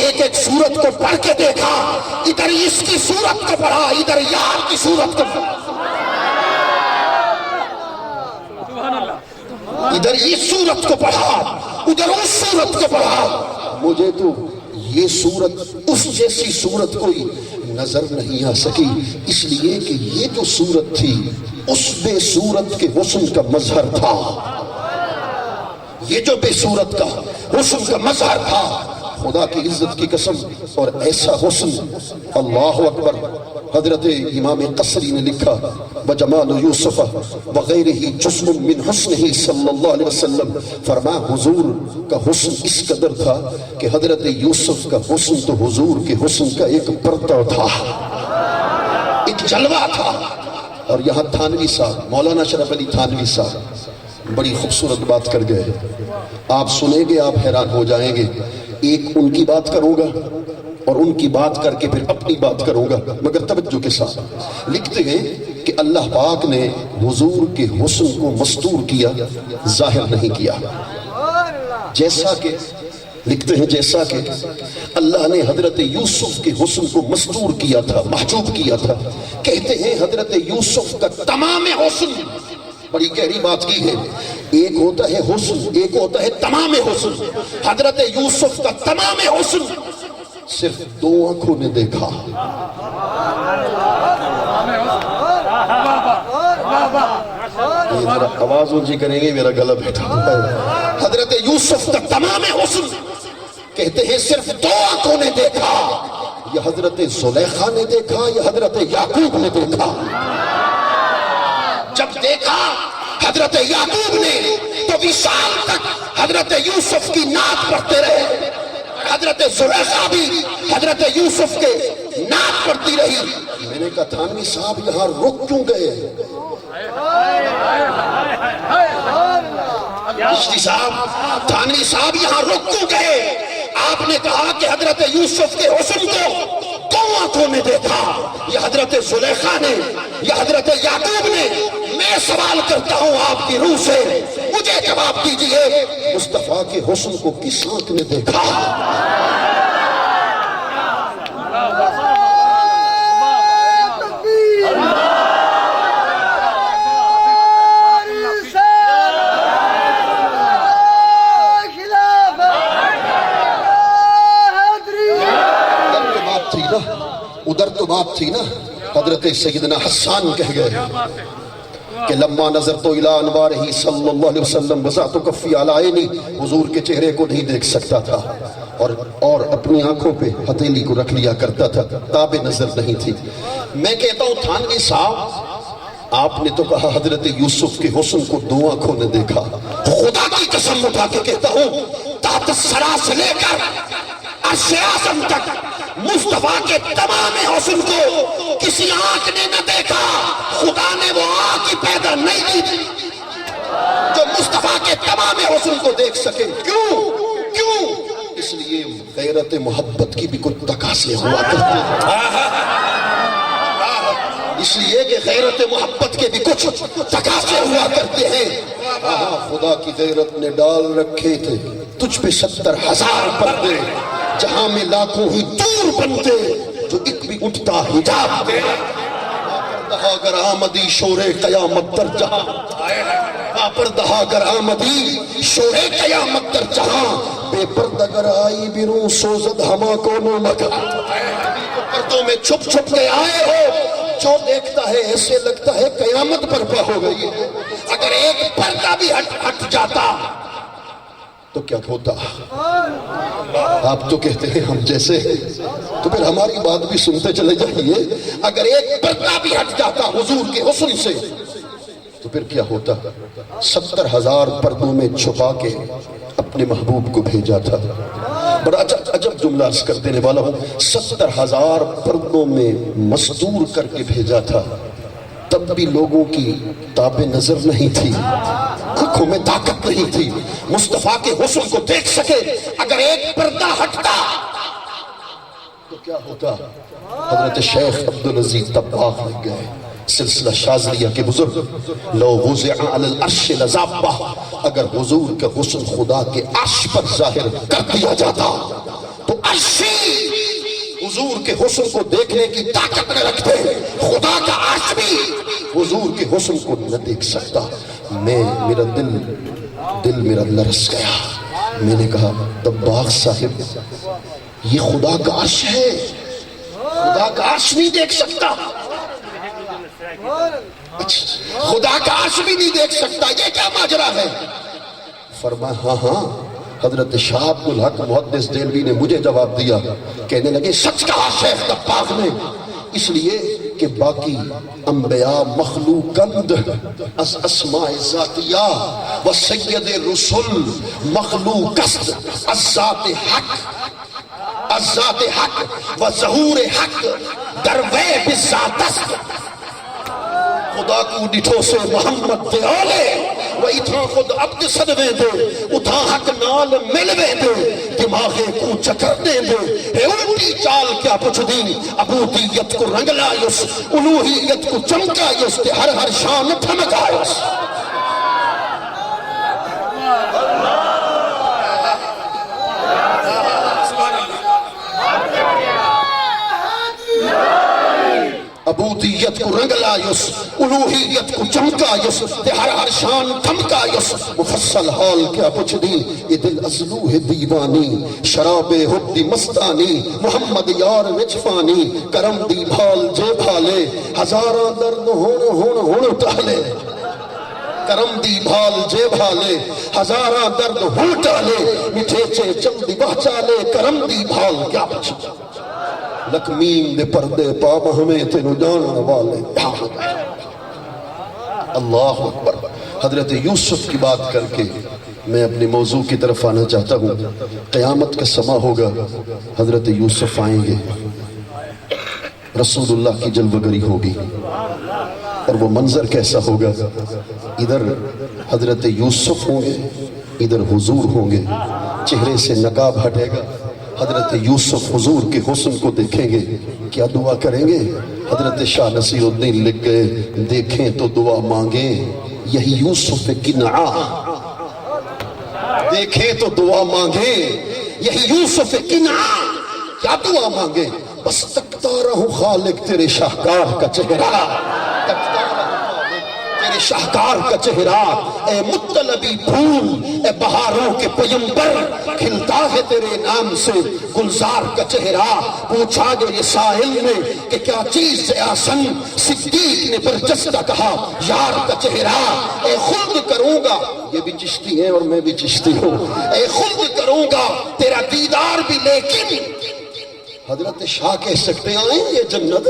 ایک ایک سورت کو پڑھ کے دیکھا. ادھر اس کی سورت کو پڑھا, ادھر یار کی سورت کو پڑھا, ادھر اس سورت کو پڑھا, ادھر اس سورت کو پڑھا. مجھے تو یہ سورت اس جیسی سورت کوئی نظر نہیں آ سکی. اس لیے کہ یہ جو سورت تھی اس بے سورت کے حسن کا مظہر تھا. یہ جو بے صورت کا حسن کا مظہر تھا. خدا کی عزت کی قسم. اور ایسا حسن, اللہ اکبر. حضرت امام قصری نے لکھا وجمال یوسف وغیرہ جسم من حسنہ صلی اللہ علیہ وسلم. فرمایا حضور کا حسن اس قدر تھا کہ حضرت یوسف کا حسن تو حضور کے حسن کا ایک پردہ تھا, ایک جلوہ تھا. اور یہاں تھانوی صاحب, مولانا شرف علی تھانوی صاحب بڑی خوبصورت بات کر گئے. آپ سنیں گے آپ حیران ہو جائیں گے. ایک ان کی بات کروں گا اور ان کی بات کر کے پھر اپنی بات کروں گا, مگر توجہ کے ساتھ. لکھتے ہیں کہ اللہ پاک نے حضور کے حسن کو مستور کیا, ظاہر نہیں کیا. جیسا کہ لکھتے ہیں جیسا کہ اللہ نے حضرت یوسف کے حسن کو مستور کیا تھا, محجوب کیا تھا. کہتے ہیں حضرت یوسف کا تمام حسن, بڑی گہری بات کی ہے, ایک ہوتا ہے حسن, ایک ہوتا ہے تمام حسن. حضرت یوسف کا تمام حسن صرف دو آنکھوں نے دیکھا. ذرا آواز اونچی کریں گے میرا گلا بیٹھا ہوا ہے. حضرت یوسف کا تمام حسن کہتے ہیں صرف 2 آنکھوں نے دیکھا. یہ حضرت زلیخا نے دیکھا, یہ حضرت یعقوب نے دیکھا. جب دیکھا حضرت یعقوب نے تو وصال تک حضرت یوسف کی نعت پڑھتے رہے. حضرت زلیخا بھی حضرت یوسف کے نعت پڑھتی رہی. میں نے کہا تھانوی صاحب یہاں رک کیوں گئے؟ چشتی صاحب, تھانوی صاحب یہاں رک کیوں گئے؟ آپ نے کہا کہ حضرت یوسف کے حسن کو 2 آنکھوں نے دیکھا, یہ حضرت زلیخا نے, یہ حضرت یعقوب نے. میں سوال کرتا ہوں آپ کی روح سے, مجھے جواب دیجئے, مصطفیٰ کے حسن کو کس آنکھ نے دیکھا؟ ادھر تو بات تھی نا, حضرت سیدنا حسان کہہ گئے کہ لما نظرت الى انوارہ صلی اللہ علیہ وسلم وضعت کفی علی عینی, حضور کے چہرے کو نہیں دیکھ سکتا تھا اور اپنی آنکھوں پہ ہتھیلی کو رکھ لیا کرتا تھا, تاب نظر نہیں تھی. میں کہتا ہوں تھانوی صاحب آپ نے تو کہا حضرت یوسف کے حسن کو 2 آنکھوں نے دیکھا. خدا کی قسم اٹھا کے کہتا ہوں تحت الثری سے لے کر عرش اعظم تک مصطفیٰ کے تمام حسن کو کسی آنکھ نے نہ دیکھا. خدا نے وہ آنکھ ہی پیدا نہیں کی تھی جو مصطفیٰ کے تمام حسن کو دیکھ سکے. کیوں؟ اس لیے غیرت محبت کی بھی کچھ تقاضے ہوا کرتے ہیں. اس لیے کہ غیرت محبت کے بھی کچھ تقاضے ہوا کرتے ہیں. خدا کی غیرت نے ڈال رکھے تھے تجھ پہ 70,000 پردے, جہاں میں لاکھوں ہی دور بنتے جو ایک بھی اٹھتا حجاب دے. پردہ گر آمدی شور قیامت در جہاں, پردہ گر آمدی شور قیامت در جہاں, بے پردہ گر آئی بروں سوزد ہما کونو مکہ. پردوں میں چھپ چھپ کے آئے ہو, جو دیکھتا ہے ایسے لگتا ہے قیامت برپا ہو گئی ہے. اگر ایک پردہ بھی ہٹ جاتا تو کیا ہوتا؟ آپ تو کہتے ہیں ہم جیسے, تو پھر ہماری بات بھی سنتے چلے جائیے. اگر ایک پردہ بھی ہٹ جاتا حضور کے حسن سے تو پھر کیا ہوتا؟ 70,000 پردوں میں چھپا کے اپنے محبوب کو بھیجا تھا. بڑا عجب جملہ عرض کر دینے والا ہوں. 70,000 پردوں میں مستور کر کے بھیجا تھا, تب بھی لوگوں کی تاب نظر نہیں تھی, آنکھوں میں طاقت نہیں تھی مصطفیٰ کے حسن کو دیکھ سکے. اگر ایک پردہ ہٹتا تو کیا ہوتا؟ حضرت شیخ عبدالعزیز طباغ لگ گئے, سلسلہ شاذلیہ کے بزرگ. لو وضع علی العرش لذابہ, اگر حضور کا حسن خدا کے عرش پر ظاہر کر دیا جاتا تو عرشی حضور کے حسن کو دیکھنے کی طاقت نہ رکھتے, خدا کا عرش بھی حضور کے حسن کو نہ دیکھ سکتا. میرا دل میرا لرس گیا. میں نے کہا طباغ صاحب یہ خدا کا عرش ہے, خدا کا عرش نہیں دیکھ سکتا, خدا کا عرش بھی نہیں دیکھ سکتا, یہ کیا ماجرا ہے؟ فرمایا ہاں. حضرت شاہ عبد الحق محدث دہلوی نے مجھے جواب دیا, کہنے لگے سچ کہا شیخ طباغ نے, اس لیے کہ باقی انبیاء مخلوقند از اسماء ذاتیہ و سید رسول مخلوقست از ذات حق, از ذات حق و ظہور حق در وے بذات است. خدا کو ڈٹھو سے محمد دے آلے و اتھا خود عبد صدوے دے, اتھا حق نال ملوے دے, دماغے کو چکر دے دے. اے الٹی چال کیا پچھ دی, عبودیت کو رنگ لائیس, الوہیت کو چمکائیس, تے ہر شان تھمکائیس. عبودیت کو رنگ لائیس, الوہیت کو چمکائیس, تے ہر شان تھمکائیس. مفصل حال کیا پوچھ دی, یہ دل ازلوہ دیوانی, شراب حب دی مستانی, محمد یار وچ فانی, کرم دی بھال جے بھالے, ہزاراں درد ہون ٹالے. کرم دی بھال جے بھالے ہزاراں درد ہو ٹالے میٹھے چے چل دی بہچا لے کرم دی بھال کیا بچا لکمین دے پردے پا ہمیں تینو جان والے اللہ اکبر حضرت یوسف کی بات کر کے میں اپنے موضوع کی طرف آنا چاہتا ہوں قیامت کا سما ہوگا حضرت یوسف آئیں گے رسول اللہ کی جلوگری ہوگی اور وہ منظر کیسا ہوگا ادھر حضرت یوسف ہوں گے ادھر حضور ہوں گے چہرے سے نقاب ہٹے گا حضرت یوسف حضور کے حسن کو دیکھیں گے کیا دعا کریں گے حضرت شاہ نصیر الدین لکھ گئے دیکھیں تو دعا مانگیں یہی یوسف کنعان دیکھیں تو دعا مانگیں یہی یوسف کنعان کیا دعا مانگیں بس تکتا رہوں خالق تیرے شاہکار کا چہرہ تکتا رہوں تیرے شاہکار کا چہرہ اے مطلبی پھول اے بہاروں کے پیمبر کھلتا ہے تیرے نام سے گلزار کا چہرہ پوچھا جو یہ سائل نے کہ کیا چیز سے آسن صدیق نے برجستہ کہا یار کا چہرہ اے خلد کروں گا یہ بھی چشتی ہیں اور میں بھی چشتی ہوں اے خلد کروں گا تیرا دیدار بھی لیکن حضرت شاہ کہہ سکتے ہیں یہ جنت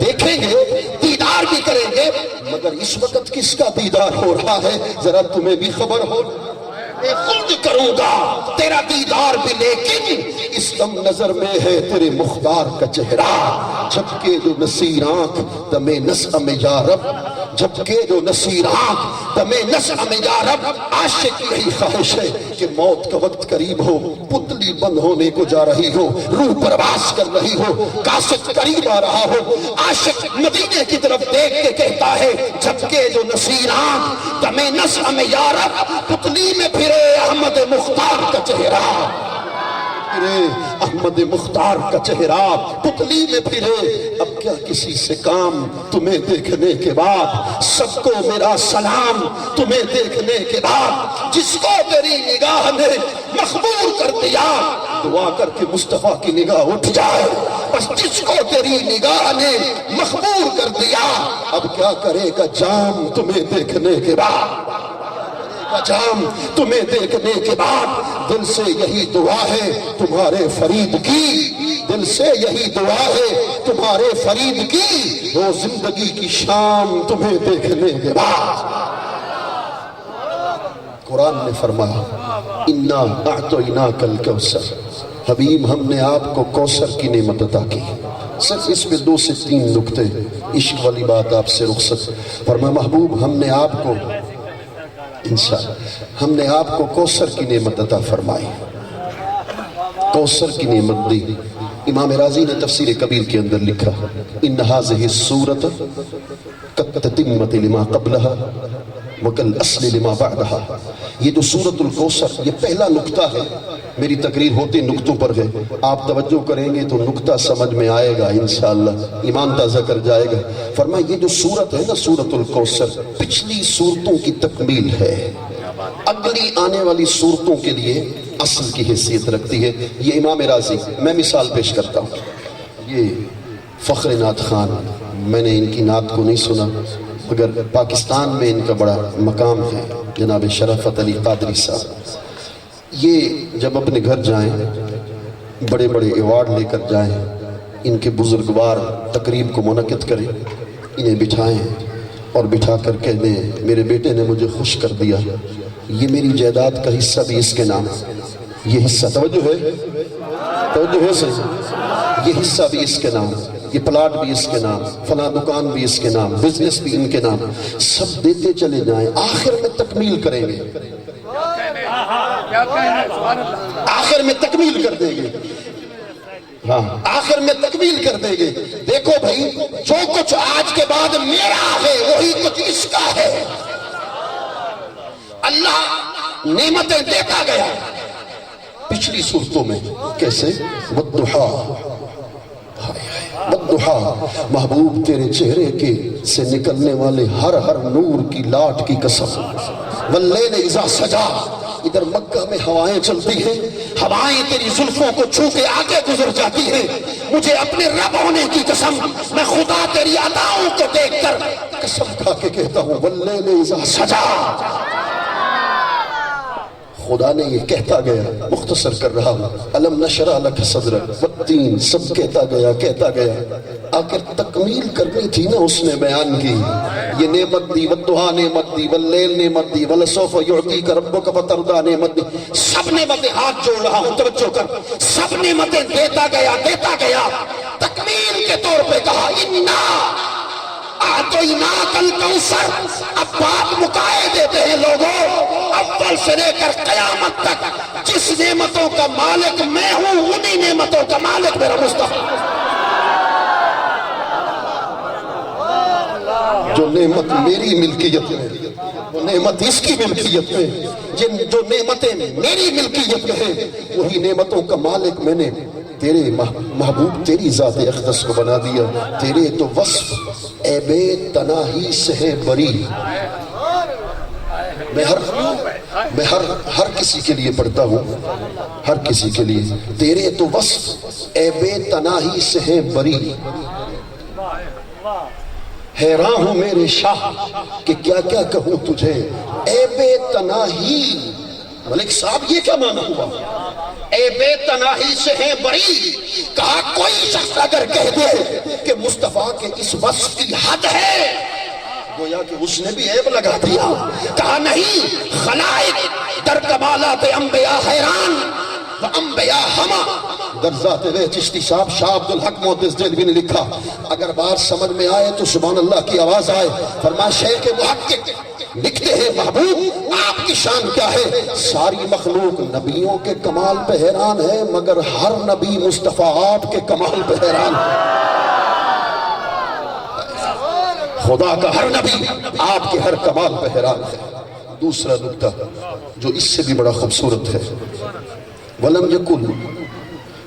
دیکھیں گے دیدار بھی کریں گے مگر اس وقت کس کا دیدار ہو رہا ہے ذرا تمہیں بھی خبر ہو میں خود کروں گا تیرا دیدار بھی لیکن اس دم نظر میں ہے تیرے مختار کا چہرہ جبکہ جو نصیر آنکھ دمِ نسعم یا رب جبکہ جو نصیر آنکھ دمِ نسعم یا رب عاشق یہی خواہش ہے کہ موت کا وقت قریب ہو پتلی بند ہونے کو جا رہی ہو روح پرواز کر رہی ہو قاصد قریب آ رہا ہو عاشق مدینے کی طرف دیکھ کے کہتا ہے جبکہ جو نصیر آنکھ دمِ نسعم یا رب پتلی میں پھرے احمد مختار کا چہرہ پھرے احمد مختار کا چہرہ پتلی میں پھرے اب کیا کسی سے کام تمہیں دیکھنے کے بعد سب کو میرا سلام تمہیں دیکھنے کے بعد جس کو تیری نگاہ نے مخبور کر دیا دعا کر کے مصطفیٰ کی نگاہ اٹھ جائے بس جس کو تیری نگاہ نے مخبور کر دیا اب کیا کرے گا جام تمہیں دیکھنے کے بعد جام تمہیں دیکھنے کے بعد دل سے یہی دعا ہے تمہارے فرید کی دل سے یہی دعا ہے تمہارے فرید کی وہ زندگی کی شام تمہیں دیکھنے کے بعد قرآن نے فرمایا اِنَّا أَعْطَيْنَاكَ الْكَوْثَرَ حبیب ہم نے آپ کو کوثر کی نعمت عطا کی صرف اس میں 2 سے 3 نکتے عشق والی بات آپ سے رخصت فرمایا محبوب ہم نے آپ کو انشاءاللہ ہم نے آپ کو کوثر کی نعمت عطا فرمائی کوثر کی نعمت دی امام رازی نے تفسیر کبیر کے اندر لکھا ان هذه السورة كالتتمة لما قبلها وكالأصل لما بعدها یہ جو سورۃ الکوثر یہ پہلا نکتہ ہے میری تقریر ہوتی نکتوں پر ہے آپ توجہ کریں گے تو نکتہ سمجھ میں آئے گا انشاءاللہ ایمان تازہ کر جائے گا فرمایا یہ جو سورت ہے نا سورۃ الکوثر پچھلی سورتوں کی تکمیل ہے اگلی آنے والی سورتوں کے لیے اصل کی حیثیت رکھتی ہے یہ امام رازی میں مثال پیش کرتا ہوں یہ فخر نعت خان میں نے ان کی نعت کو نہیں سنا مگر پاکستان میں ان کا بڑا مقام ہے جناب شرفت علی قادری صاحب یہ جب اپنے گھر جائیں بڑے بڑے ایوارڈ لے کر جائیں ان کے بزرگوار تقریب کو منعقد کریں انہیں بٹھائیں اور بٹھا کر کہہ دیں میرے بیٹے نے مجھے خوش کر دیا یہ میری جائیداد کا حصہ بھی اس کے نام یہ حصہ توجہ ہے صحیح یہ حصہ بھی اس کے نام یہ پلاٹ بھی اس کے نام فلاں دکان بھی اس کے نام بزنس بھی ان کے نام سب دیتے چلے جائیں آخر میں تکمیل کریں گے آخر میں تکمیل کر دیں گے ہاں آخر میں تکمیل کر دیں گے دیکھو بھائی جو کچھ آج کے بعد میرا ہے وہی کچھ اس کا ہے اللہ نعمتیں دیتا گیا پچھلی صورتوں میں کیسے والضحا والضحا محبوب تیرے چہرے کے سے نکلنے والے ہر نور کی لاٹ کی قسم واللیل اذا سجا ادھر مکہ میں ہوائیں چلتی ہیں ہوائیں تیری زلفوں کو چھو کے آگے گزر جاتی ہیں مجھے اپنے رب ہونے کی قسم میں خدا تیری عطاؤں کو دیکھ کر قسم کھا کے کہتا ہوں واللیل اذا سجا، خدا نے یہ کہتا گیا، مختصر کر رہا ہوں، الم نشرح لک صدرک والتین، سب کہتا گیا آخر تکمیل کرنی تھی نا اس نے بیان کی. یہ نعمت دی، والضحیٰ نعمت دی، واللیل نعمت دی، ولسوف یعطیک ربک فترضیٰ نعمت دی. سب نعمتیں، ہاتھ جوڑ رہا ہوں توجہ کر، سب نعمتیں دیتا گیا، تکمیل کے طور پہ کہا انا اعطیناک الکوثر. اب بات مکائے دیتے ہیں لوگوں، اول سے لے کر قیامت تک جس نعمتوں کا مالک میں ہوں انہی نعمتوں کا مالک میرا مصطفیٰ. جو نعمت میری ملکیت میں، وہ نعمت اس کی ملکیت میں، جو نعمتیں میری ملکیت میں ہیں وہی نعمتوں کا مالک میں نے تیرے محبوب تیری ذات اقدس کو بنا دیا. تیرے تو وصف عیب تناہی سے ہے بری. میں ہر کسی کے لیے پڑھتا ہوں، ہر کسی کے لیے. تیرے تو وصف عیب تناہی سے ہے بری. حیران ہوں میرے شاہ کہ کیا کیا کہوں تجھے. عیب تناہی، ملک صاحب یہ کیا معنی ہوا؟ عیب تناہی سے ہے بری. کہا کوئی شخص اگر کہہ دے کہ مصطفیٰ کے اس وصف کی حد ہے، گویا کہ اس نے بھی عیب لگا دیا. کہا نہیں، خلائق در کمالات انبیاء حیران و انبیاء ہما. در ذات وے چشتی صاحب شاہ عبدالحق محدث دہلوی نے لکھا، اگر بات سمجھ میں آئے تو سبحان اللہ کی آواز آئے. فرمایا شیخ محقق لکھتے ہیں محبوب آپ کی شان کیا ہے؟ ساری مخلوق نبیوں کے کمال پہ حیران ہے مگر ہر نبی مصطفیٰ آپ کے کمال پہ حیران ہے. خدا کا ہر نبی آپ کے ہر کمال پہ حیران ہے. دوسرا نکتہ جو اس سے بھی بڑا خوبصورت ہے، وَلَمْ يَكُنْ،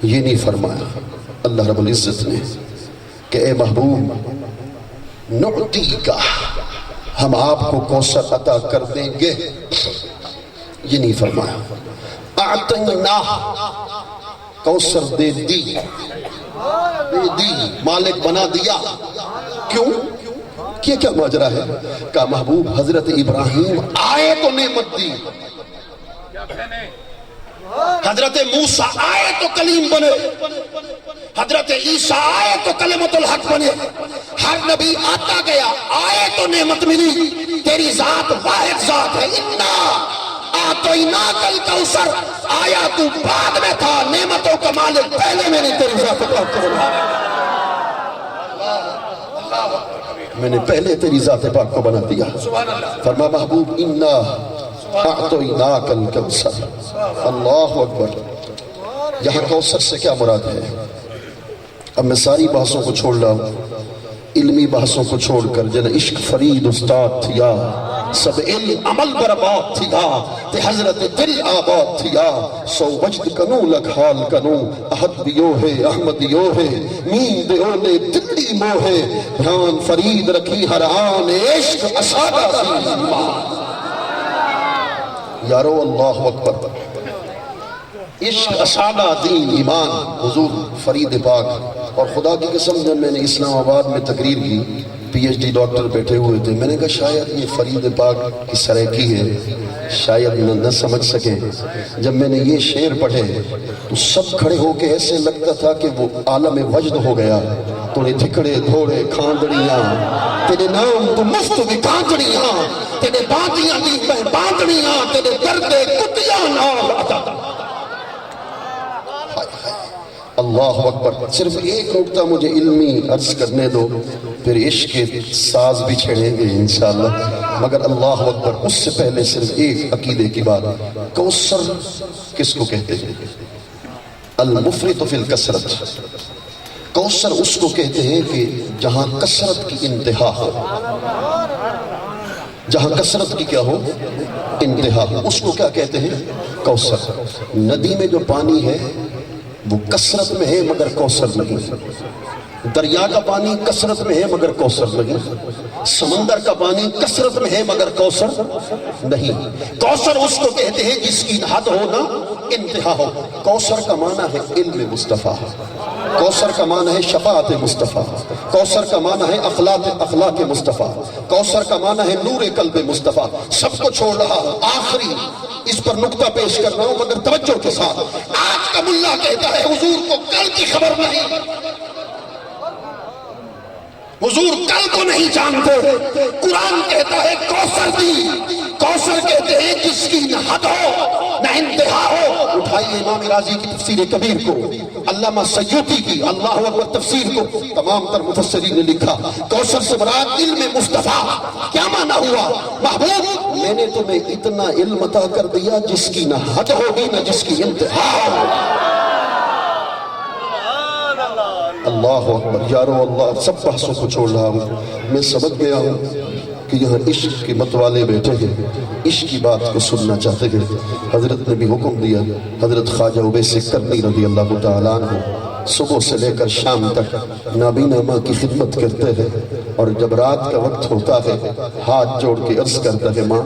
یہ نہیں فرمایا اللہ رب العزت نے کہ اے محبوب نعطی کا، ہم آپ کو کوثر عطا کر دیں گے، یہ نہیں فرمایا. اعطینا، کوثر دے دی، مالک بنا دیا. کیوں؟ یہ کیا ماجرا ہے؟ کہ محبوب حضرت ابراہیم آئے تو نعمت دی، حضرت موسیٰ آئے تو کلیم بنے، حضرت عیسیٰ آئے تو کلمۃ الحق بنے. ہر نبی آتا گیا، آئے تو نعمت ملی. تیری ذات واحد ذات ہے. انا اعطیناک الکوثر، آیا تو بعد میں تھا، نعمتوں کا مالک پہلے میں نے تیری ذات پاک کو بنا. میں نے پہلے تیری ذات پاک کو بنا دیا. فرما محبوب انا اعطیناک الکوثر. اللہ اکبر. یہاں کوثر سے کیا مراد ہے؟ اب میں ساری بحثوں کو چھوڑ رہا ہوں، علمی بحثوں کو چھوڑ کر جن عشق فرید استاد تھیا، سب علم عمل برباد تھیا، تے حضرت دل آباد تھیا. سو وجد کنو لگ حال کنو، احد دیو ہے احمد دیو ہے، مین دیو لے دلی مو ہے، دھیان فرید رکھی ہر آن عشق اسادہ سی ایمان. یارو اللہ اکبر. عشق اسادہ دین ایمان حضور فرید پاک. اور خدا کی قسم جب میں نے اسلام آباد میں تقریر کی، پی ایچ ڈی ڈاکٹر بیٹھے ہوئے تھے، میں نے کہا شاید یہ فرید پاک کی سرائکی ہے، شاید نہ سمجھ سکے. جب میں نے یہ شعر پڑھے تو سب کھڑے ہو کے ایسے لگتا تھا کہ وہ عالم وجد ہو گیا. توڑے دھکڑے دھوڑے کھاندڑیاں تیرے نام تو مفت بھی کھاندڑیاں، تیرے باندیاں دی میں باندڑیاں، تیرے درد کتیاں نال عطا. اللہ اکبر. صرف ایک نکتہ مجھے علمی عرض کرنے دو، پھر عشق کے ساز بھی چھڑیں گے انشاءاللہ. مگر اللہ اکبر، اس سے پہلے صرف ایک عقیدے کی بات. کوثر کس کو کہتے ہیں؟ المفرط فی الکثرت. کوثر اس کو کہتے ہیں کہ جہاں کثرت کی انتہا ہو، جہاں کثرت کی کیا ہو؟ انتہا ہو، اس کو کیا کہتے ہیں؟ کوثر. ندی میں جو پانی ہے وہ کثرت میں ہے مگر کوثر نہیں. دریا کا پانی کثرت میں ہے مگر کوثر نہیں. سمندر کا پانی کثرت میں ہے مگر کوثر نہیں. کوثر اس کو کہتے ہیں جس کی حد ہو نہ انتہا ہو. کوثر کا معنی ہے علم مصطفیٰ، کوثر کا معنی ہے شفاعت مصطفیٰ، کوثر کا معنی ہے اخلاق مصطفیٰ، کوثر کا معنی ہے نور قلب مصطفیٰ. سب کو چھوڑ رہا ہوں، آخری اس پر نقطہ پیش کر رہا ہوں مگر توجہ کے ساتھ. آج کا ملا کہتا ہے حضور کو کل کی خبر نہیں، حضور کل کو نہیں جانتے. قرآن کہتا ہے کوثر دی، کوثر کہتے ہیں جس کی نہ حد ہو نہ انتہا ہو. اٹھائیے امام راضی کی تفسیر کبیر کو، علامہ سیوطی کی اللہ اکبر تفسیر کو، تمام تر مفسرین نے لکھا کوثر سے مراد علم مصطفیٰ. کیا معنی ہوا؟ محبوب میں نے تمہیں اتنا علم عطا کر دیا جس کی نہ حد ہوگی نہ جس کی انتہا ہوگی. اللہ اکبر. یارو اللہ سب بحثوں کو چھوڑ رہا ہوں. میں سمجھ گیا ہوں کہ یہاں عشق کے متوالے بیٹھے ہیں، عشق کی بات کو سننا چاہتے ہیں. حضرت نے بھی حکم دیا، حضرت خواجہ اویس کرنی رضی اللہ تعالیٰ عنہ صبح سے لے کر شام تک نابینا ماں کی خدمت کرتے ہیں، اور جب رات کا وقت ہوتا ہے ہاتھ جوڑ کے عرض کرتا ہے ماں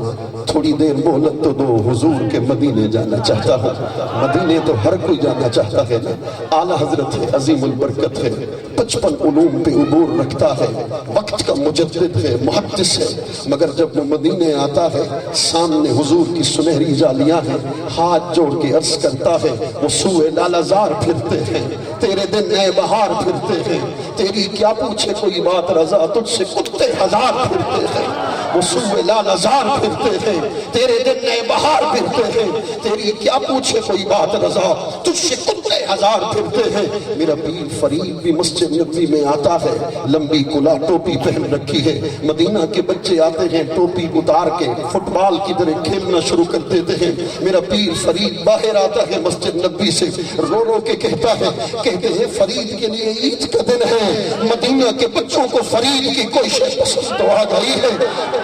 تھوڑی دیر مہلت تو دو، حضور کے مدینے جانا چاہتا ہوں. مدینے تو ہر کوئی جانا چاہتا ہے نا. اعلیٰ حضرت ہے، عظیم البرکت ہے، 55 علوم پہ عبور رکھتا ہے، وقت کا مجدد ہے، محدث ہے، مگر جب وہ مدینے آتا ہے سامنے حضور کی سنہری جالیاں ہیں، ہاتھ جوڑ کے عرض کرتا ہے وہ سوئے لالازار پھرتے ہیں، تیرے دن نئے بہار پھرتے ہیں، تیری کیا پوچھے کوئی بات رضا تجھ سے کتے ہزار پھرتے ہیں. وہ سوئے لالازار پھرتے ہیں، تیرے دن نئے بہار پھرتے ہیں، تیری کیا پوچھے کوئی بات رضا تجھ سے کتے ہزار پھرتے ہیں. میرا پیر فرید بھی مسجد نبوی میں آتا ہے، لمبی کلا ٹوپی پہن رکھی ہے. مدینہ کے بچے آتے ہیں ٹوپی اتار کے فٹ بال کی طرح کھیلنا شروع کر دیتے ہیں. میرا پیر فرید باہر آتا ہے مسجد نبوی سے، رو رو کے کہتا ہے، کہتے ہیں فرید کے لیے عید کا دن ہے، مدینہ کے بچوں کو فرید کی کوئی شے پسند تو آ گئی ہے.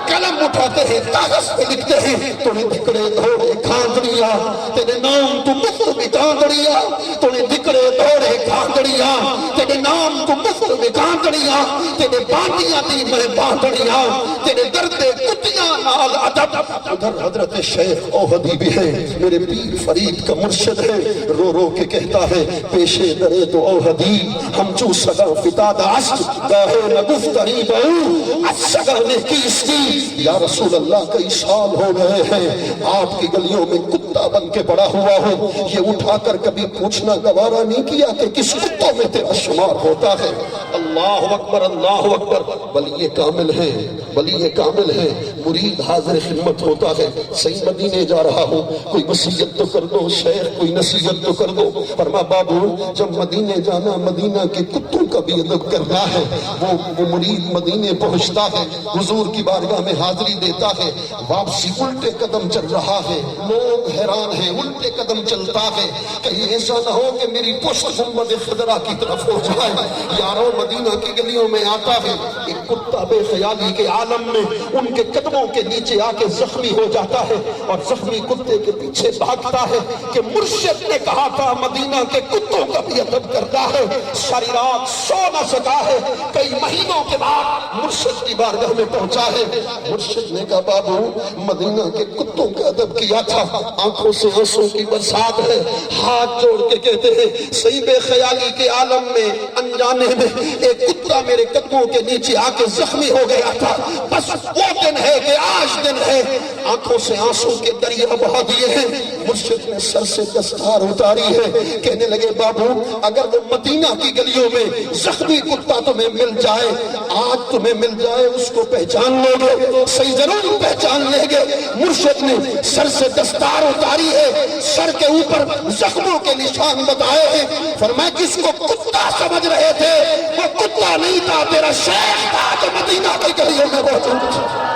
قلم اٹھاتے ہیں کاغذ پہ لکھتے ہیں توڑے دکڑے دھوڑے کھاندڑیاں تیرے نام تو مفر میں کھاندڑیاں، توڑے دکڑے دھوڑے کھاندڑیاں تیرے نام تو مفر میں کھاندڑیاں، تیرے باندیاں دی میں باندڑیاں، تیرے درد کتیاں نال ادب. ادھر حضرت شیخ اوہدی بھی ہے، میرے پیر فرید کا مرشد ہے، رو رو کے کہتا ہے پیشے درے تو اوہدی ہم چو سگا فتاد عشق گاہے نگفتری بہو اچھگا نے کیستی. یا رسول اللہ کئی سال ہو گئے ہیں آپ کی گلیوں میں کتا بن کے پڑا ہوا ہوں، یہ اٹھا کر کبھی پوچھنا گوارا نہیں کیا کہ کس کتوں میں تیرا شمار ہوتا ہے. اللہ اکبر اللہ اکبر. ولی کامل ہے، ولی کامل ہے، مرید حاضر خدمت ہوتا ہے. صحیح مدینے جا رہا ہوں، کوئی وصیت تو کر دو شیخ، کوئی نصیحت تو کر دو. فرما بابو جب مدینے جانا مدینہ کے کتوں کا بھی ادب کرنا ہے. وہ مرید مدینے پہنچتا ہے، حضور کی بارگاہ میں حاضری دیتا ہے، واپسی الٹے قدم چل رہا ہے، لوگ حیران ہیں، الٹے قدم چلتا ہے، کہیں ایسا نہ ہو کہ میری پشت گنبد خضرا کی طرف ہو جائے. یاروں مدینہ کی گلیوں میں آتا ہے، ایک کتا بے خیالی کے عالم میں ان کے قدموں کے نیچے آ کے زخمی ہو جاتا ہے، اور زخمی کتے کے پیچھے بھاگتا ہے کہ مرشد نے کہا تھا مدینہ کے کتوں کا بھی ادب کرتا ہے. ساری رات سو نہ سکا ہے، کئی مہینوں کے بعد مرشد کی بارگاہ میں پہنچا ہے. مرشد نے کہا بابو مدینہ کے کتوں کا ادب کیا تھا. آنکھوں سے آنسوں کی برسات ہے، ہاتھ جوڑ کے کہتے ہیں صحیح بے خیالی کے عالم میں انجانے میں ایک کتا میرے قدموں کے نیچے آ کے زخمی ہو گیا تھا. بس وہ دن ہے کہ آج دن ہے. آنکھوں سے آنسوں کے دریا بہا دیے ہیں. مرشد نے سر سے دستار اتاری ہے، کہنے لگے بابو اگر وہ مدینہ کی گلیوں میں زخمی کتا تمہیں مل جائے، آج تمہیں مل جائے، اس کو پہچان لو گے؟ صحیح ضرور پہچان لیں گے. مرشد نے سر سے دستار اتاری ہے، سر کے اوپر زخموں کے نشان بتائے ہیں. فرمایا جس کو کتا سمجھ رہے تھے وہ کتا نہیں تھا، تیرا شیخ تھا جو مدینہ کی گلیوں میں موجود تھا.